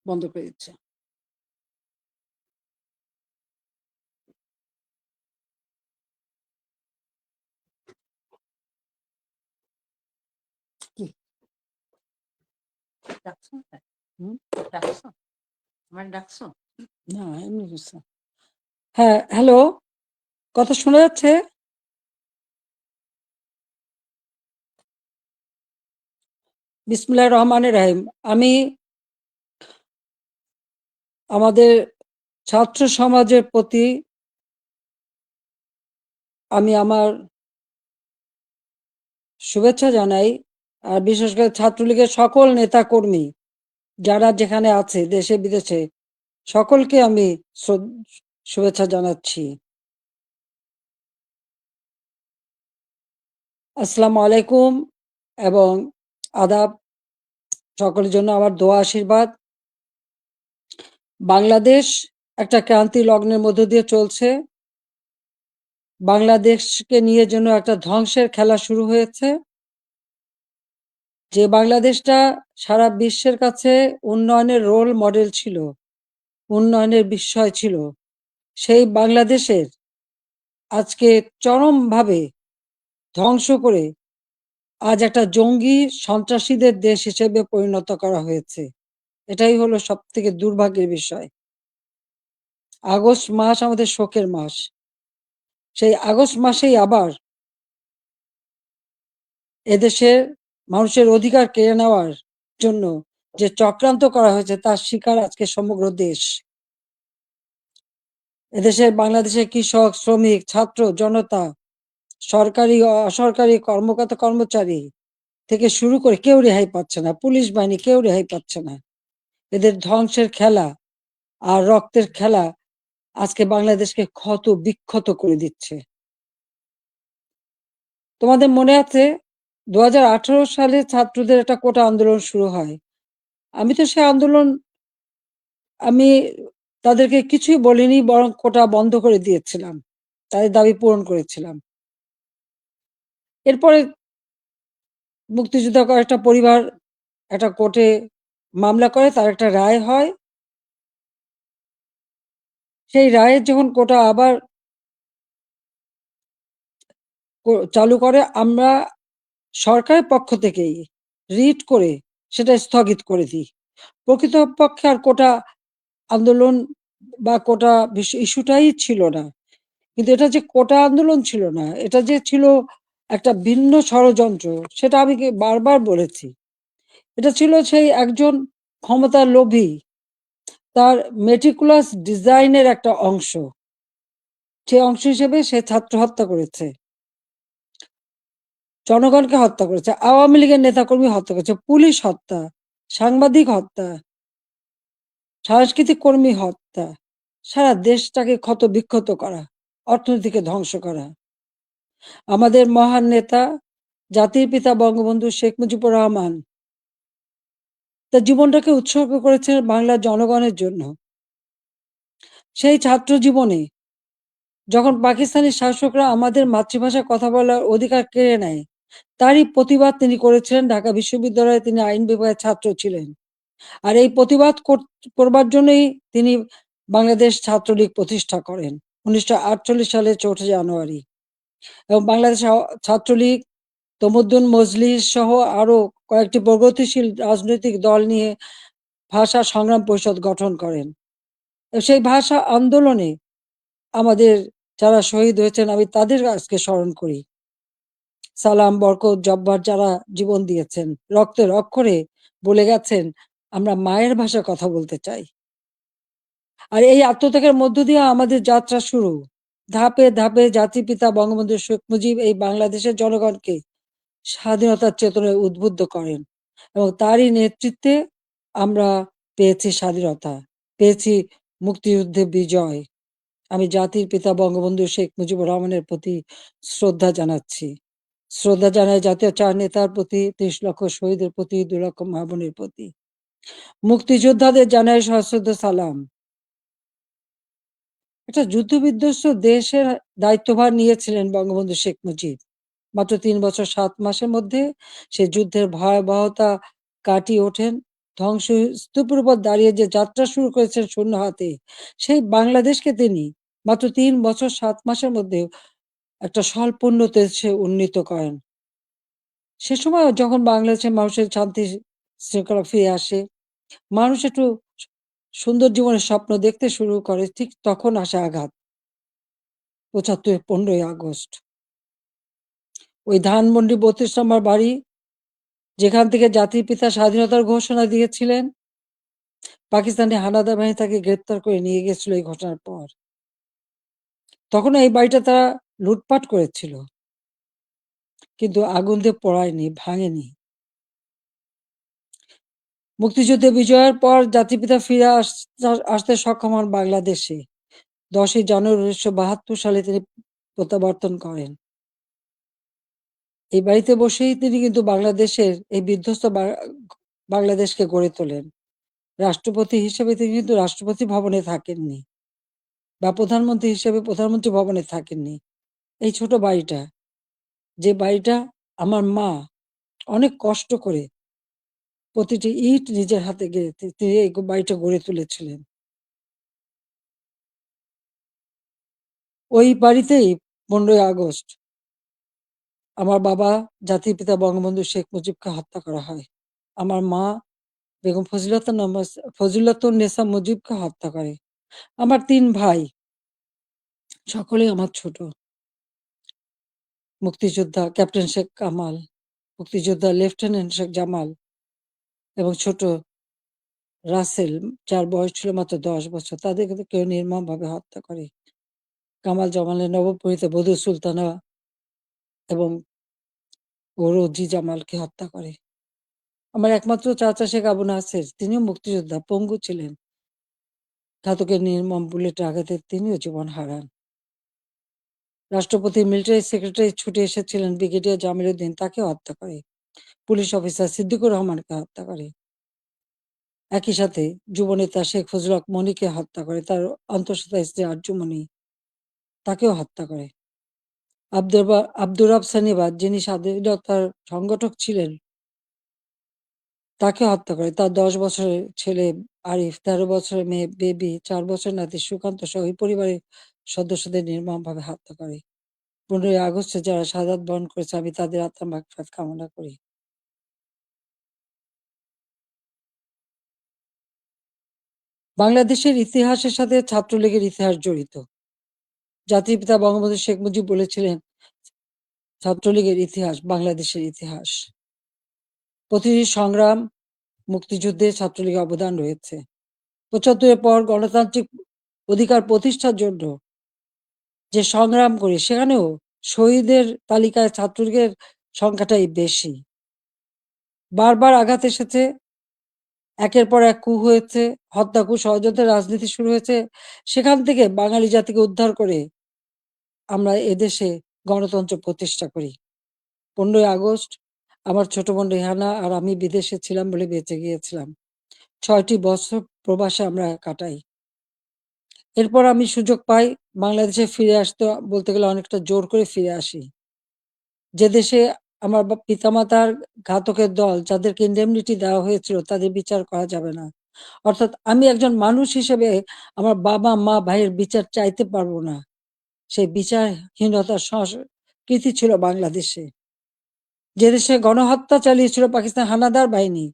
বন্ধ পেয়েছে। কি ডাকছো? ডাকছো? আমার ডাকছো? না, এমনি বলছে। হ্যাঁ, হ্যালো, কথা শোনা যাচ্ছে? বিসমিল্লাহির রহমানির রহিম। আমি আমাদের ছাত্র সমাজের প্রতি আমি আমার শুভেচ্ছা জানাই। আর বিশেষ করে ছাত্রলীগের সকল নেতাকর্মী যারা যেখানে আছে দেশে বিদেশে সকলকে আমি শুভেচ্ছা জানাচ্ছি। আসসালামু আলাইকুম এবং আদাব। সকলের জন্য আমার দোয়া আশীর্বাদ। বাংলাদেশ একটা ক্রান্তি লগ্নের মধ্য দিয়ে চলছে। বাংলাদেশকে নিয়ে যেন একটা ধ্বংসের খেলা শুরু হয়েছে। যে বাংলাদেশটা সারা বিশ্বের কাছে উন্নয়নের রোল মডেল ছিল, উন্নয়নের বিষয় ছিল, সেই বাংলাদেশের আজকে চরমভাবে ধ্বংস করে আজ একটা জঙ্গি সন্ত্রাসীদের দেশ হিসেবে পরিণত করা হয়েছে। এটাই হলো সব থেকে দুর্ভাগ্যের বিষয়। আগস্ট মাস আমাদের শোকের মাস। সেই আগস্ট মাসেই আবার এদেশের মানুষের অধিকার কেড়ে নেওয়ার জন্য যে চক্রান্ত করা হয়েছে তার শিকার আজকে সমগ্র দেশ। এদেশের বাংলাদেশের কৃষক, শ্রমিক, ছাত্র, জনতা, সরকারি অসরকারি কর্মকর্তা কর্মচারী থেকে শুরু করে কেউ রেহাই পাচ্ছে না। পুলিশ বাহিনী কেউ রেহাই পাচ্ছে না। এদের ধ্বংসের খেলা আর রক্তের খেলা আজকে বাংলাদেশকে ক্ষত বিক্ষত করে দিচ্ছে। তোমাদের মনে আছে ২০১৮ সালে ছাত্রদের একটা কোটা আন্দোলন শুরু হয়। আমি তো সে আন্দোলন আমি তাদেরকে কিছুই বলিনি, বরং কোটা বন্ধ করে দিয়েছিলাম, তাদের দাবি পূরণ করেছিলাম। এরপরে মুক্তিযোদ্ধা কয়েকটা পরিবার একটা কোর্টে মামলা করে, তার একটা রায় হয়। সেই রায়ের যখন কোটা আবার চালু করে, আমরা সরকারের পক্ষ থেকেই রিট করে সেটা স্থগিত করে দিই। প্রকৃতপক্ষে আর কোটা আন্দোলন বা কোটা ইস্যুটাই ছিল না। কিন্তু এটা যে কোটা আন্দোলন ছিল না, এটা যে ছিল একটা ভিন্ন ষড়যন্ত্র, সেটা আমি বারবার বলেছি। এটা ছিল সেই একজন ক্ষমতার লোভী, তার মেটিকুলাস ডিজাইনের একটা অংশ। সেই অংশ হিসেবে সে ছাত্র হত্যা করেছে, জনগণকে হত্যা করেছে, আওয়ামী লীগের নেতাকর্মী হত্যা করেছে, পুলিশ হত্যা, সাংবাদিক হত্যা, সাংস্কৃতিক কর্মী হত্যা, সারা দেশটাকে ক্ষত বিক্ষত করা, অর্থনীতিকে ধ্বংস করা। আমাদের মহান নেতা জাতির পিতা বঙ্গবন্ধু শেখ মুজিবুর রহমান তার জীবনটাকে উৎসর্গ করেছেন বাংলার জনগণের জন্য। সেই ছাত্র জীবনে যখন পাকিস্তানি শাসকরা আমাদের মাতৃভাষায় কথা বলার অধিকার কেড়ে নেয়, তারই প্রতিবাদ তিনি করেছিলেন। ঢাকা বিশ্ববিদ্যালয়ে তিনি আইন বিভাগের ছাত্র ছিলেন। আর এই প্রতিবাদ করবার জন্যই তিনি বাংলাদেশ ছাত্রলীগ প্রতিষ্ঠা করেন ১৯৪৮ সালের ৪ঠা জানুয়ারি। এবং বাংলাদেশ ছাত্রলীগ, তমুদ্দুন মজলিস সহ আরো কয়েকটি প্রগতিশীল রাজনৈতিক দল নিয়ে ভাষা সংগ্রাম পরিষদ গঠন করেন। সেই ভাষা আন্দোলনে আমাদের যারা শহীদ হয়েছেন, আমি তাদের আজকে স্মরণ করি। সালাম, বরকত, জব্বার যারা জীবন দিয়েছেন, রক্তের অক্ষরে বলে গেছেন, আমরা মায়ের ভাষায় কথা বলতে চাই। আর এই আত্মত্যাগের মধ্য দিয়ে আমাদের যাত্রা শুরু। ধাপে ধাপে জাতির পিতা বঙ্গবন্ধু শেখ মুজিব এই বাংলাদেশের জনগণকে স্বাধীনতার চেতনায় উদ্বুদ্ধ করেন এবং তারই নেতৃত্বে আমরা পেয়েছি স্বাধীনতা, পেয়েছি মুক্তিযুদ্ধে বিজয়। আমি জাতির পিতা বঙ্গবন্ধু শেখ মুজিবুর রহমানের প্রতি শ্রদ্ধা জানাচ্ছি। শ্রদ্ধা জানাই জাতীয় চার নেতার প্রতি, ৩০ লক্ষ শহীদের প্রতি, ২ লক্ষ মা বোনের প্রতি। মুক্তিযোদ্ধাদের জানাই সশ্রদ্ধ সালাম। একটা যুদ্ধবিধ্বস্ত দেশের দায়িত্বভার নিয়েছিলেন বঙ্গবন্ধু শেখ মুজিব। মাত্র ৩ বছর ৭ মাসের মধ্যে সে যুদ্ধের ভয়াবহতা কাটিয়ে ওঠেন। ধ্বংসস্তূপের উপর দাঁড়িয়ে যে যাত্রা শুরু করেছেন শূন্য হাতে, সেই বাংলাদেশকে তিনি মাত্র ৩ বছর ৭ মাসের মধ্যে একটা স্বল্পোন্নত দেশে উন্নীত করেন। সে সময় যখন বাংলাদেশের মানুষের শান্তি শৃঙ্খলা ফিরে আসে, মানুষ একটু সুন্দর জীবনের স্বপ্ন দেখতে শুরু করে, ঠিক তখন আসে আঘাত। ৭৫ 15ই আগস্ট। ওই ধানমন্ডি ৩২ নম্বর বাড়ি, যেখান থেকে জাতির পিতা স্বাধীনতার ঘোষণা দিয়েছিলেন, পাকিস্তানি হানাদার বাহিনী তাকে গ্রেপ্তার করে নিয়ে গেছিল এই ঘটনার পর। তখন এই বাড়িটা তারা লুটপাট করেছিল, কিন্তু আগুন দিয়ে পোড়ায়নি, ভাঙেনি। মুক্তিযুদ্ধে বিজয়ের পর জাতির পিতা ফিরে আসতে সক্ষম হন বাংলাদেশে। ১০ই জানুয়ারি ১৯৭২ সালে তিনি প্রত্যাবর্তন করেন। এই বাড়িতে বসেই তিনি কিন্তু বাংলাদেশের এই বিধ্বস্ত বাংলাদেশকে গড়ে তোলেন। রাষ্ট্রপতি হিসেবে তিনি কিন্তু রাষ্ট্রপতি ভবনে থাকেননি, বা প্রধানমন্ত্রী হিসেবে প্রধানমন্ত্রী ভবনে থাকেননি। এই ছোট বাড়িটা, যে বাড়িটা আমার মা অনেক কষ্ট করে প্রতিটি ইট নিজের হাতে গেড়ে তিনি এই বাড়িটা গড়ে তুলেছিলেন। ওই বাড়িতেই ১৫ই আগস্ট আমার বাবা জাতির পিতা বঙ্গবন্ধু শেখ মুজিবকে হত্যা করা হয়। আমার মা বেগম ফজিলাতুন্নেসা মুজিবকে হত্যা করে। আমার ৩ ভাই, সকলেই আমার ছোট। মুক্তিযোদ্ধা ক্যাপ্টেন শেখ কামাল, মুক্তিযোদ্ধা লেফটেন্যান্ট শেখ জামাল এবং ছোট রাসেল, যার বয়স ছিল মাত্র ১০ বছর। তাদেরকে তো কেউ নির্মমভাবে হত্যা করে। কামাল জামালের নবপরিণীতা বধূ সুলতানা এবং রোজি জামালকে হত্যা করে। আমার একমাত্র চাচা শেখ আবু নাসের, তিনিও মুক্তিযোদ্ধা, পঙ্গু ছিলেন। ঘাতকের নির্মম বুলেটের আঘাতে তিনিও জীবন হারান। রাষ্ট্রপতি মিলিটারি সেক্রেটারি ছুটে এসেছিলেন ব্রিগেডিয়ার জামিল উদ্দিন, তাকেও হত্যা করে। পুলিশ অফিসার সিদ্দিকুর রহমানকে হত্যা করে। একই সাথে যুবনেতা শেখ ফজলুল হক মনিকে হত্যা করে, তার অন্তঃসত্ত্বা স্ত্রী আরজুমনি তাকেও হত্যা করে। আব্দুর রব সানিবাদ, যিনি স্বাধীনতার সংগঠক ছিলেন, তাকে হত্যা করে। তার ১০ বছরের ছেলে আরিফ, ১৩ বছরের মেয়ে বেবি, ৪ বছরের নাতি সুকান্ত সহ ওই পরিবারের সদস্যদের নির্মমভাবে হত্যা করে। ১৫ই আগস্টে যারা শাহাদাত বরণ করেছে, আমি তাদের আত্মার মাগফিরাত কামনা করি। বাংলাদেশের ইতিহাসের সাথে ছাত্রলীগের ইতিহাস জড়িত। জাতির পিতা বঙ্গবন্ধু শেখ মুজিব বলেছিলেন, ছাত্রলীগের ইতিহাস বাংলাদেশের ইতিহাস। প্রতিটি সংগ্রাম, মুক্তিযুদ্ধে ছাত্রলীগের অবদান রয়েছে। ৭৫-এর পর গণতান্ত্রিক অধিকার প্রতিষ্ঠার জন্য যে সংগ্রাম করি, সেখানেও শহীদের তালিকায় ছাত্রলীগের সংখ্যাটাই বেশি। বারবার আঘাত এসেছে, একের পর এক কূ হয়েছে, হত্যা, কূ, ষড়যন্ত্রের রাজনীতি শুরু হয়েছে। সেখান থেকে বাঙালি জাতিকে উদ্ধার করে আমরা এদেশে গণতন্ত্র প্রতিষ্ঠা করি। ১৫ই আগস্ট আমার ছোট বোন রেহানা আর আমি বিদেশে ছিলাম বলে বেঁচে গিয়েছিলাম। ৬টি বছর প্রবাসে আমরা কাটাই। এরপর আমি সুযোগ পাই বাংলাদেশে ফিরে আসতে, বলতে গেলে অনেকটা জোর করে ফিরে আসি। যে দেশে আমার পিতামাতার ঘাতকের দল, যাদেরকে ইন্ডেমনিটি দেওয়া হয়েছিল, তাদের বিচার করা যাবে না। অর্থাৎ আমি একজন মানুষ হিসেবে আমার বাবা, মা, ভাইয়ের বিচার চাইতে পারবো না। সেই বিচারহীনতার সংস্কৃতি ছিল বাংলাদেশে। যে দেশে গণহত্যা চালিয়েছিল পাকিস্তান হানাদার বাহিনী,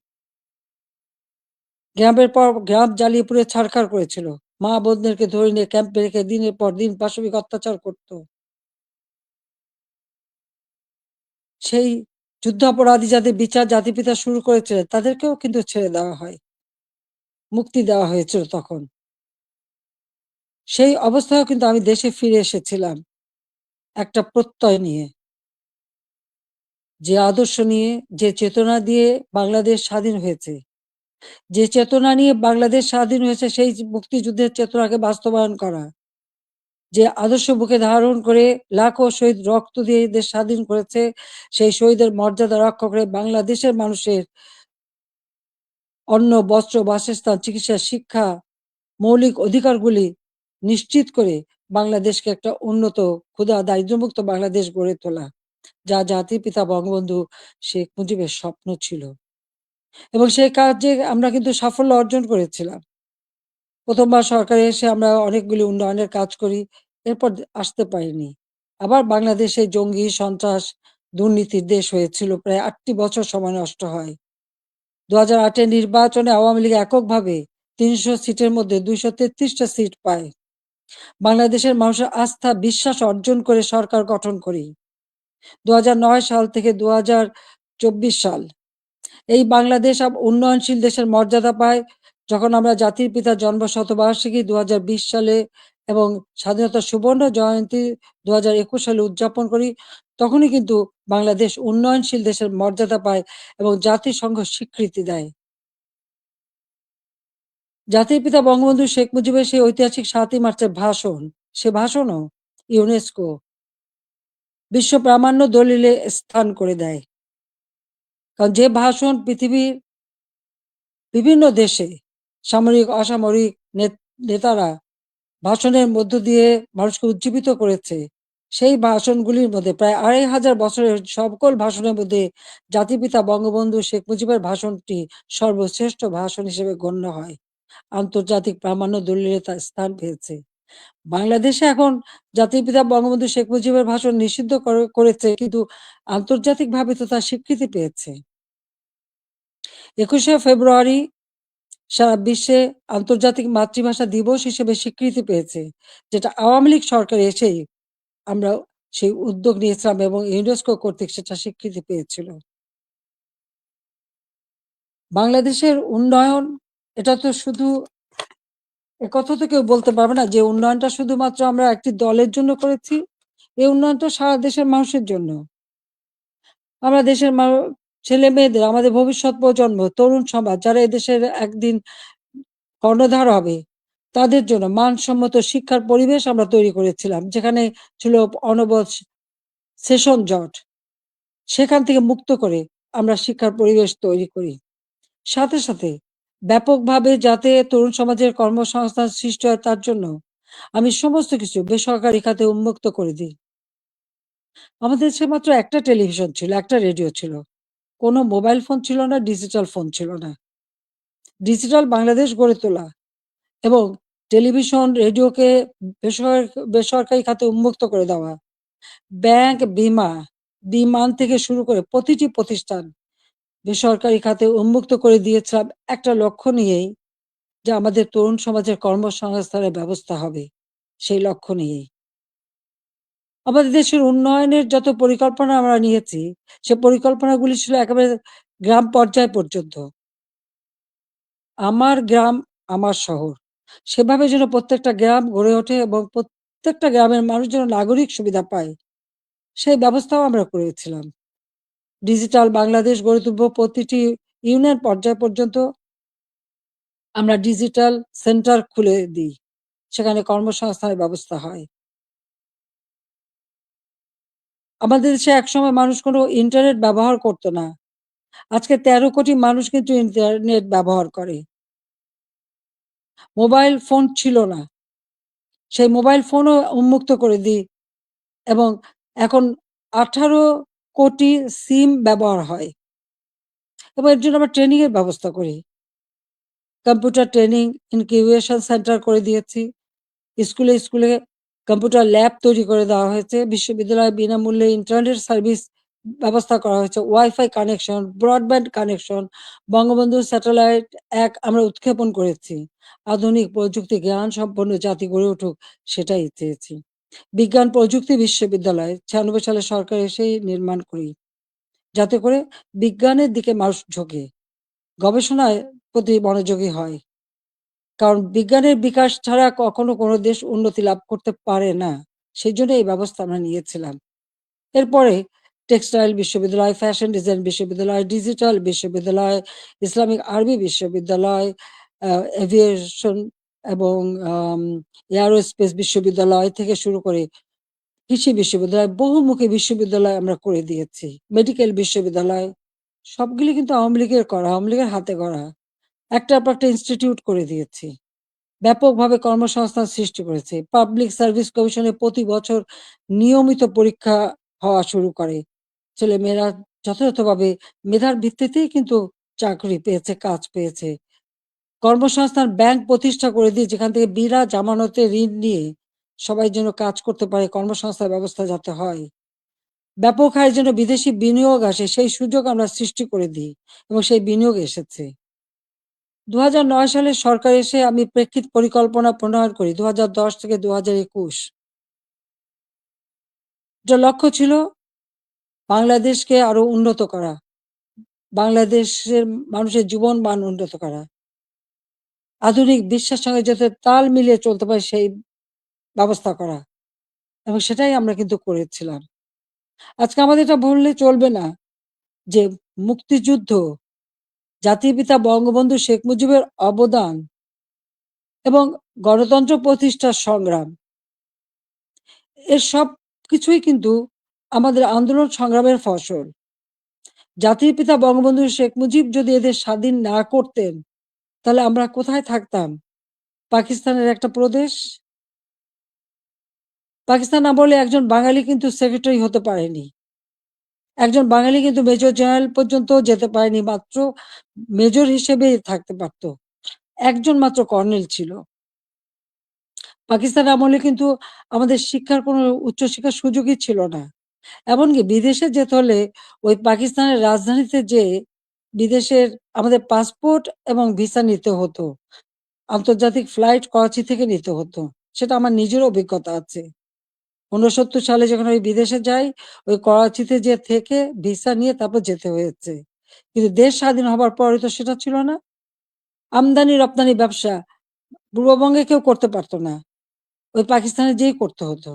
গ্রামের পর গ্রাম জ্বালিয়ে পুড়ে ছারখার করেছিল। মা বোনদেরকে ধরে নিয়ে ক্যাম্পে রেখে দিনের পর দিন পাশবিক অত্যাচার করত। সেই যুদ্ধাপরাধী যাদের বিচার জাতিপিতা শুরু করেছিলেন, তাদেরকেও কিন্তু ছেড়ে দেওয়া হয়, মুক্তি দেওয়া হয়েছিল তখন। সেই অবস্থায়ও কিন্তু আমি দেশে ফিরে এসেছিলাম একটা প্রত্যয় নিয়ে, যে আদর্শ নিয়ে, যে চেতনা দিয়ে বাংলাদেশ স্বাধীন হয়েছে। যে চেতনা নিয়ে বাংলাদেশ স্বাধীন হয়েছে, সেই মুক্তিযুদ্ধের চেতনাকে বাস্তবায়ন করা। যে আদর্শ বুকে ধারণ করে লাখো শহীদ রক্ত দিয়ে দেশ স্বাধীন করেছে, সেই শহীদের মর্যাদা রক্ষা করে বাংলাদেশের মানুষের অন্ন, বস্ত্র, বাসস্থান, চিকিৎসা, শিক্ষা, মৌলিক অধিকারগুলি নিশ্চিত করে বাংলাদেশকে একটা উন্নত, ক্ষুধা দারিদ্র্যমুক্ত বাংলাদেশ গড়ে তোলা, যা জাতির পিতা বঙ্গবন্ধু শেখ মুজিবের স্বপ্ন ছিল। এবং সেই কাজে আমরা কিন্তু সাফল্য অর্জন করেছিলাম। প্রথমবার সরকারে এসে আমরা অনেকগুলি উন্নয়নের কাজ করি, এরপর আসতে পারিনি। আবার বাংলাদেশে জঙ্গি, সন্ত্রাস, দুর্নীতির দেশ হয়েছিল, প্রায় ৮টি বছর সময় নষ্ট হয়। ২০০৮-এর নির্বাচনে আওয়ামী লীগ এককভাবে ৩০০ সিটের মধ্যে ২৩৩টা সিট পায়। বাংলাদেশের মানুষের আস্থা, বিশ্বাস অর্জন করে সরকার গঠন করি। ২০০৯ সাল থেকে ২০২৪ সাল এই বাংলাদেশ উন্নয়নশীল দেশের মর্যাদা পায়, যখন আমরা জাতির পিতার জন্ম শতবার্ষিকী ২০২০ সালে এবং স্বাধীনতার সুবর্ণ জয়ন্তী ২০২১ সালে উদযাপন করি। তখনই কিন্তু বাংলাদেশ উন্নয়নশীল দেশের মর্যাদা পায় এবং জাতিসংঘ স্বীকৃতি দেয়। জাতির পিতা বঙ্গবন্ধু শেখ মুজিবের সেই ঐতিহাসিক ৭ই মার্চের ভাষণ, সে ভাষণও ইউনেস্কো বিশ্ব প্রামাণ্য দলিলে স্থান করে দেয়। কারণ যে ভাষণ পৃথিবীর বিভিন্ন দেশে সামরিক, অসামরিক নেতারা ভাষণের মধ্য দিয়ে মানুষকে উজ্জীবিত করেছে, সেই ভাষণগুলির মধ্যে প্রায় ২৫০০ বছরের সকল ভাষণের মধ্যে জাতিপিতা বঙ্গবন্ধু শেখ মুজিবের ভাষণটি সর্বশ্রেষ্ঠ ভাষণ হিসেবে গণ্য হয়। আন্তর্জাতিক প্রামাণ্য দলিলে তার স্থান পেয়েছে। বাংলাদেশে এখন জাতির পিতা বঙ্গবন্ধু শেখ মুজিবের ভাষণ নিষিদ্ধ করেছে, কিন্তু আন্তর্জাতিকভাবে তো তার স্বীকৃতি পেয়েছে। ২১শে ফেব্রুয়ারি সারা বিশ্বে আন্তর্জাতিক মাতৃভাষা দিবস হিসেবে স্বীকৃতি পেয়েছে, যেটা আওয়ামী লীগ সরকার এসেই আমরা সেই উদ্যোগ নিয়েছিলাম এবং ইউনেস্কো কর্তৃক সেটা স্বীকৃতি পেয়েছিল। বাংলাদেশের উন্নয়ন, এটা তো শুধু, একথা তো কেউ বলতে পারবে না যে উন্নয়নটা শুধুমাত্র আমরা একটি দলের জন্য করেছি। এই উন্নয়নটা সারা দেশের মানুষের জন্য। আমরা দেশের ছেলে মেয়েদের, আমাদের ভবিষ্যৎ প্রজন্ম, তরুণ সমাজ, যারা এদেশের একদিন কর্ণধার হবে, তাদের জন্য মানসম্মত শিক্ষার পরিবেশ আমরা তৈরি করেছিলাম, যেখানে ছিল অনবরত সেশন জট। সেখান থেকে মুক্ত করে আমরা শিক্ষার পরিবেশ তৈরি করি। সাথে, সাথে ব্যাপকভাবে যাতে তরুণ সমাজের কর্মসংস্থান সৃষ্টি হয় তার জন্য আমি সমস্ত কিছু বেসরকারি খাতে উন্মুক্ত করে দিই। আমাদের দেশে মাত্র একটা টেলিভিশন ছিল, একটা রেডিও ছিল। কোনো মোবাইল ফোন ছিল না, ডিজিটাল ফোন ছিল না। ডিজিটাল বাংলাদেশ গড়ে তোলা এবং টেলিভিশন, রেডিওকে বেসরকারি খাতে উন্মুক্ত করে দেওয়া। ব্যাংক, বিমান থেকে শুরু করে প্রতিটি প্রতিষ্ঠান বেসরকারি খাতে উন্মুক্ত করে দিয়েছিলাম একটা লক্ষ্য নিয়েই, যে আমাদের তরুণ সমাজের কর্মসংস্থানের ব্যবস্থা হবে, সেই লক্ষ্য নিয়েই। আমাদের দেশের উন্নয়নের যত পরিকল্পনা আমরা নিয়েছি, সে পরিকল্পনাগুলি ছিল একেবারে গ্রাম পর্যায় পর্যন্ত। আমার গ্রাম, আমার শহর। সেভাবে যেন প্রত্যেকটা গ্রাম গড়ে ওঠে এবং প্রত্যেকটা গ্রামের মানুষ যেন নাগরিক সুবিধা পায়, সেই ব্যবস্থাও আমরা করেছিলাম। ডিজিটাল বাংলাদেশ গড়ে তুলব, প্রতিটি ইউনিয়ন পর্যায় পর্যন্ত আমরা ডিজিটাল সেন্টার খুলে দিই। সেখানে কর্মসংস্থানের ব্যবস্থা হয়। আমাদের দেশে একসময় মানুষ কোনো ইন্টারনেট ব্যবহার করত না। আজকে ১৩ কোটি মানুষ কিন্তু ইন্টারনেট ব্যবহার করে। মোবাইল ফোন ছিল না। সেই মোবাইল ফোনও উন্মুক্ত করে দিই এবং এখন ১৮ কোটি সিম ব্যবহার হয় এবং এর জন্য আমরা ট্রেনিং এর ব্যবস্থা করি। কম্পিউটার ট্রেনিং ইনকিউবেশন সেন্টার করে দিয়েছি। স্কুলে কম্পিউটার ল্যাব তৈরি করে দেওয়া হয়েছে। বিশ্ববিদ্যালয়ে বিনামূল্যে ইন্টারনেট সার্ভিস ব্যবস্থা করা হয়েছে। Wifi connection, broadband connection, Bangabandhu satellite ১ আমরা উৎক্ষেপণ করেছি। আধুনিক প্রযুক্তি জ্ঞান সম্পন্ন জাতি গড়ে উঠুক, সেটাই চেয়েছি। বিজ্ঞান প্রযুক্তি বিশ্ববিদ্যালয় ৯৬ সালে সরকার এসেই নির্মাণ করি। যাতে করে বিজ্ঞানের দিকে মানুষ ঝোঁকে, গবেষণায় প্রতি মনোযোগী হয়। কারণ বিজ্ঞানের বিকাশ ছাড়া কখনো কোনো দেশ উন্নতি লাভ করতে পারে না। সেজন্য এই ব্যবস্থা আমরা নিয়েছিলাম। এরপরে টেক্সটাইল বিশ্ববিদ্যালয়, ফ্যাশন ডিজাইন বিশ্ববিদ্যালয়, ডিজিটাল বিশ্ববিদ্যালয়, ইসলামিক আরবি বিশ্ববিদ্যালয়, এভিয়েশন এবং আম এয়ারোস্পেস বিশ্ববিদ্যালয় থেকে শুরু করে কৃষি বিশ্ববিদ্যালয়, বহুমুখী বিশ্ববিদ্যালয় আমরা করে দিয়েছি। মেডিকেল বিশ্ববিদ্যালয়, সবগুলি কিন্তু আওয়ামী লীগের করা, আওয়ামী লীগের হাতে গড়া। একটার পর একটা ইনস্টিটিউট করে দিয়েছি। ব্যাপকভাবে কর্মসংস্থান সৃষ্টি করেছে। পাবলিক সার্ভিস কমিশনে প্রতি বছর নিয়মিত পরীক্ষা হওয়া শুরু করে। ছেলেমেয়েরা যথাযথভাবে মেধার ভিত্তিতেই কিন্তু চাকরি পেয়েছে, কাজ পেয়েছে। কর্মসংস্থান ব্যাংক প্রতিষ্ঠা করে দিয়ে যেখান থেকে বিনা জামানতে ঋণ নিয়ে সবাই যেন কাজ করতে পারে, কর্মসংস্থান ব্যবস্থা যাতে হয়। ব্যাপক হারে যেন বিদেশি বিনিয়োগ আসে, সেই সুযোগ আমরা সৃষ্টি করে দিই এবং সেই বিনিয়োগ এসেছে। ২০০৯ সালে সরকার এসে আমি প্রেক্ষিত পরিকল্পনা প্রণয়ন করি ২০১০ থেকে ২০২১। এটার লক্ষ্য ছিল বাংলাদেশকে আরো উন্নত করা, বাংলাদেশের মানুষের জীবন মান উন্নত করা, আধুনিক বিশ্বের সঙ্গে যাতে তাল মিলিয়ে চলতে পারে সেই ব্যবস্থা করা এবং সেটাই আমরা কিন্তু করেছিলাম। আজকে আমাদের এটা বললে চলবে না যে মুক্তিযুদ্ধ, জাতির পিতা বঙ্গবন্ধু শেখ মুজিবের অবদান এবং গণতন্ত্র প্রতিষ্ঠার সংগ্রাম, এর সবকিছুই কিন্তু আমাদের আন্দোলন সংগ্রামের ফসল। জাতির পিতা বঙ্গবন্ধু শেখ মুজিব যদি এদের স্বাধীন না করতেন, তাহলে আমরা কোথায় থাকতাম? পাকিস্তানের একটা প্রদেশ। পাকিস্তান আমলে একজন বাঙালি কিন্তু সেক্রেটারি হতে পারেনি। একজন বাঙালি কিন্তু মেজর জেনারেল পর্যন্ত যেতে পারেনি, মাত্র মেজর হিসেবেই থাকতে পারত। একজন মাত্র কর্নেল ছিল। পাকিস্তান আমলে কিন্তু আমাদের শিক্ষার কোনো উচ্চশিক্ষার সুযোগই ছিল না। এমনকি বিদেশে যেতে হলে ওই পাকিস্তানের রাজধানীতে যেয়ে বিদেশের আমাদের পাসপোর্ট এবং ভিসা নিতে হতো। আন্তর্জাতিক ফ্লাইট করাচি থেকে নিতে হতো। সেটা আমার নিজের অভিজ্ঞতা আছে। ৬৯ সালে যখন আমি বিদেশে যাই, ওই করাচিতে যেয়ে থেকে ভিসা নিয়ে তারপর যেতে হয়েছে। কিন্তু দেশ স্বাধীন হবার পরে তো সেটা ছিল না। আমদানি-রপ্তানি ব্যবসা পূর্ববঙ্গে কেউ করতে পারত না। ওই পাকিস্তানে যেয়েই করতে হতো।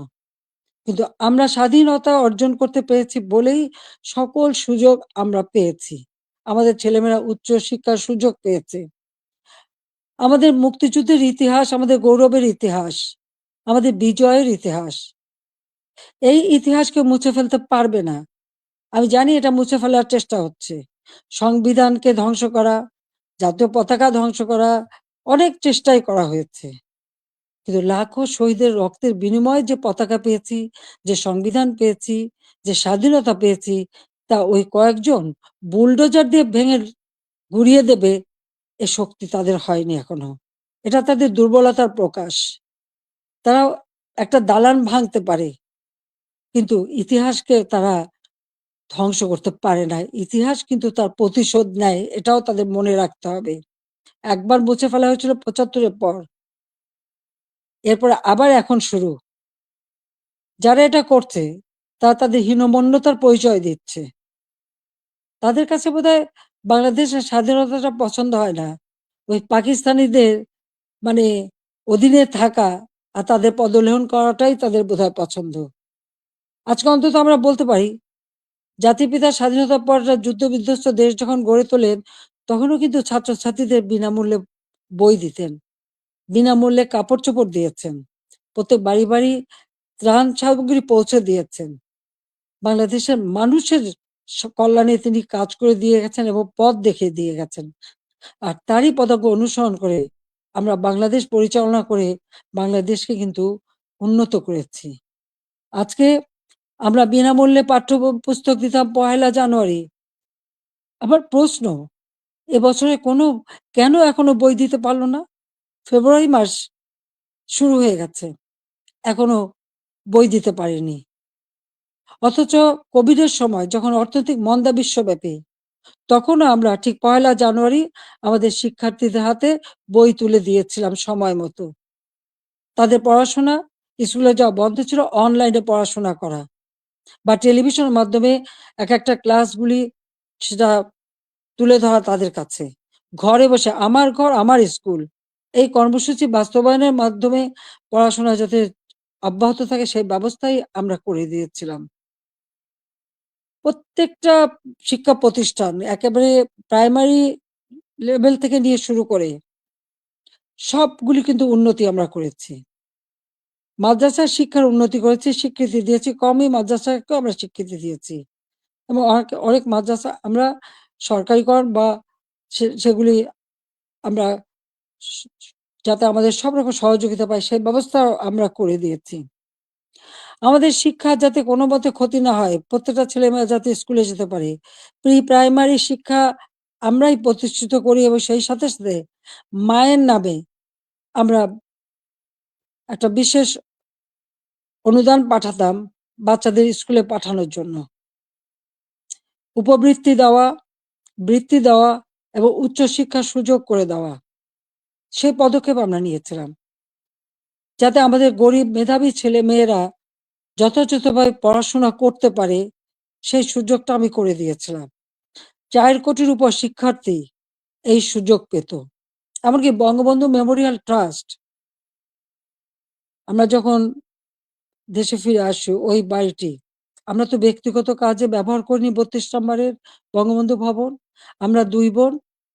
কিন্তু আমরা স্বাধীনতা অর্জন করতে পেরেছি বলেই সকল সুযোগ আমরা পেয়েছি। আমাদের ছেলেমেয়েরা উচ্চ শিক্ষার সুযোগ পেয়েছে। আমাদের মুক্তিযুদ্ধের ইতিহাস আমাদের গৌরবের ইতিহাস, আমাদের বিজয়ের ইতিহাস। এই ইতিহাস কেউ মুছে ফেলতে পারবে না। আমি জানি এটা মুছে ফেলার চেষ্টা হচ্ছে। সংবিধানকে ধ্বংস করা, জাতীয় পতাকা ধ্বংস করা, অনেক চেষ্টাই করা হয়েছে। কিন্তু লাখো শহীদের রক্তের বিনিময়ে যে পতাকা পেয়েছি, যে সংবিধান পেয়েছি, যে স্বাধীনতা পেয়েছি, তা ওই কয়েকজন বুলডোজার দিয়ে ভেঙে গুঁড়িয়ে দেবে এ শক্তি তাদের হয়নি এখনো। এটা তাদের দুর্বলতার প্রকাশ। তারা একটা দালান ভাঙতে পারে, কিন্তু ইতিহাসকে তারা ধ্বংস করতে পারে না। ইতিহাস কিন্তু তার প্রতিশোধ নেয়, এটাও তাদের মনে রাখতে হবে। একবার মুছে ফেলা হয়েছিল ৭৫-এর পর, এরপরে আবার এখন শুরু। যারা এটা করছে তারা তাদের হীনমন্যতার পরিচয় দিচ্ছে। তাদের কাছে বোধহয় বাংলাদেশের স্বাধীনতাটা পছন্দ হয় না, ওই পাকিস্তানিদের মানে অধীনে থাকা আর তাদের পদলেহন করাটাই তাদের বোধহয় পছন্দ। আজকে অন্তত আমরা বলতে পারি, জাতির পিতা স্বাধীনতার পর যুদ্ধ বিধ্বস্ত দেশ যখন গড়ে তোলেন, তখনও কিন্তু ছাত্রছাত্রীদের বিনামূল্যে বই দিতেন, বিনামূল্যে কাপড় চোপড় দিয়েছেন, প্রত্যেক বাড়ি বাড়ি ত্রাণ সামগ্রী পৌঁছে দিয়েছেন। বাংলাদেশের মানুষের কল্যাণে তিনি কাজ করে দিয়ে গেছেন এবং পথ দেখিয়ে দিয়ে গেছেন। আর তারই পদাঙ্ক অনুসরণ করে আমরা বাংলাদেশ পরিচালনা করে বাংলাদেশকে কিন্তু উন্নত করেছি। আজকে আমরা বিনামূল্যে পাঠ্য পুস্তক দিতাম ১লা জানুয়ারি। আবার প্রশ্ন, এবছরে কেন এখনো বই দিতে পারল না? ফেব্রুয়ারি মাস শুরু হয়ে গেছে, এখনো বই দিতে পারেনি। অথচ কোভিডের সময় যখন অর্থনৈতিক মন্দা বিশ্বব্যাপী, তখনও আমরা ঠিক ১লা জানুয়ারি আমাদের শিক্ষার্থীদের হাতে বই তুলে দিয়েছিলাম সময় মতো। তাদের পড়াশোনা, স্কুলে যাওয়া বন্ধ ছিল, অনলাইনে পড়াশোনা করা বা টেলিভিশনের মাধ্যমে একটা ক্লাসগুলি সেটা তুলে ধরা তাদের কাছে। ঘরে বসে আমার ঘর আমার স্কুল, এই কর্মসূচি বাস্তবায়নের মাধ্যমে পড়াশোনা যাতে অব্যাহত থাকে সেই ব্যবস্থাই আমরা করে দিয়েছিলাম। প্রত্যেকটা শিক্ষা প্রতিষ্ঠান একেবারে প্রাইমারি লেভেল থেকে নিয়ে শুরু করে সবগুলি কিন্তু উন্নতি আমরা করেছি। মাদ্রাসার শিক্ষার উন্নতি করেছি, স্বীকৃতি দিয়েছি, কমই মাদ্রাসাকেও আমরা স্বীকৃতি দিয়েছি এবং অনেক অনেক মাদ্রাসা আমরা সরকারিকরণ বা সেগুলি আমরা যাতে আমাদের সব রকম সহযোগিতা পায় সেই ব্যবস্থাও আমরা করে দিয়েছি। আমাদের শিক্ষা যাতে কোনো মতে ক্ষতি না হয়, প্রত্যেকটা ছেলেমেয়ে যাতে স্কুলে যেতে পারে, প্রাইমারি শিক্ষা আমরাই প্রতিষ্ঠিত করি এবং সেই সাথে সাথে মায়ের নামে আমরা একটা বিশেষ অনুদান পাঠাতাম বাচ্চাদের স্কুলে পাঠানোর জন্য। উপবৃত্তি দেওয়া, বৃত্তি দেওয়া এবং উচ্চশিক্ষার সুযোগ করে দেওয়া, সেই পদক্ষেপ আমরা নিয়েছিলাম যাতে আমাদের গরিব মেধাবী ছেলে মেয়েরা যথাযথভাবে পড়াশোনা করতে পারে, সেই সুযোগটা আমি করে দিয়েছিলাম। ৪ কোটির উপর শিক্ষার্থী এই সুযোগ পেত। এমনকি বঙ্গবন্ধু মেমোরিয়াল ট্রাস্ট, আমরা যখন দেশে ফিরে আসি ওই বাড়িটি আমরা তো ব্যক্তিগত কাজে ব্যবহার করিনি। ৩২ নম্বরের বঙ্গবন্ধু ভবন আমরা ২ বোন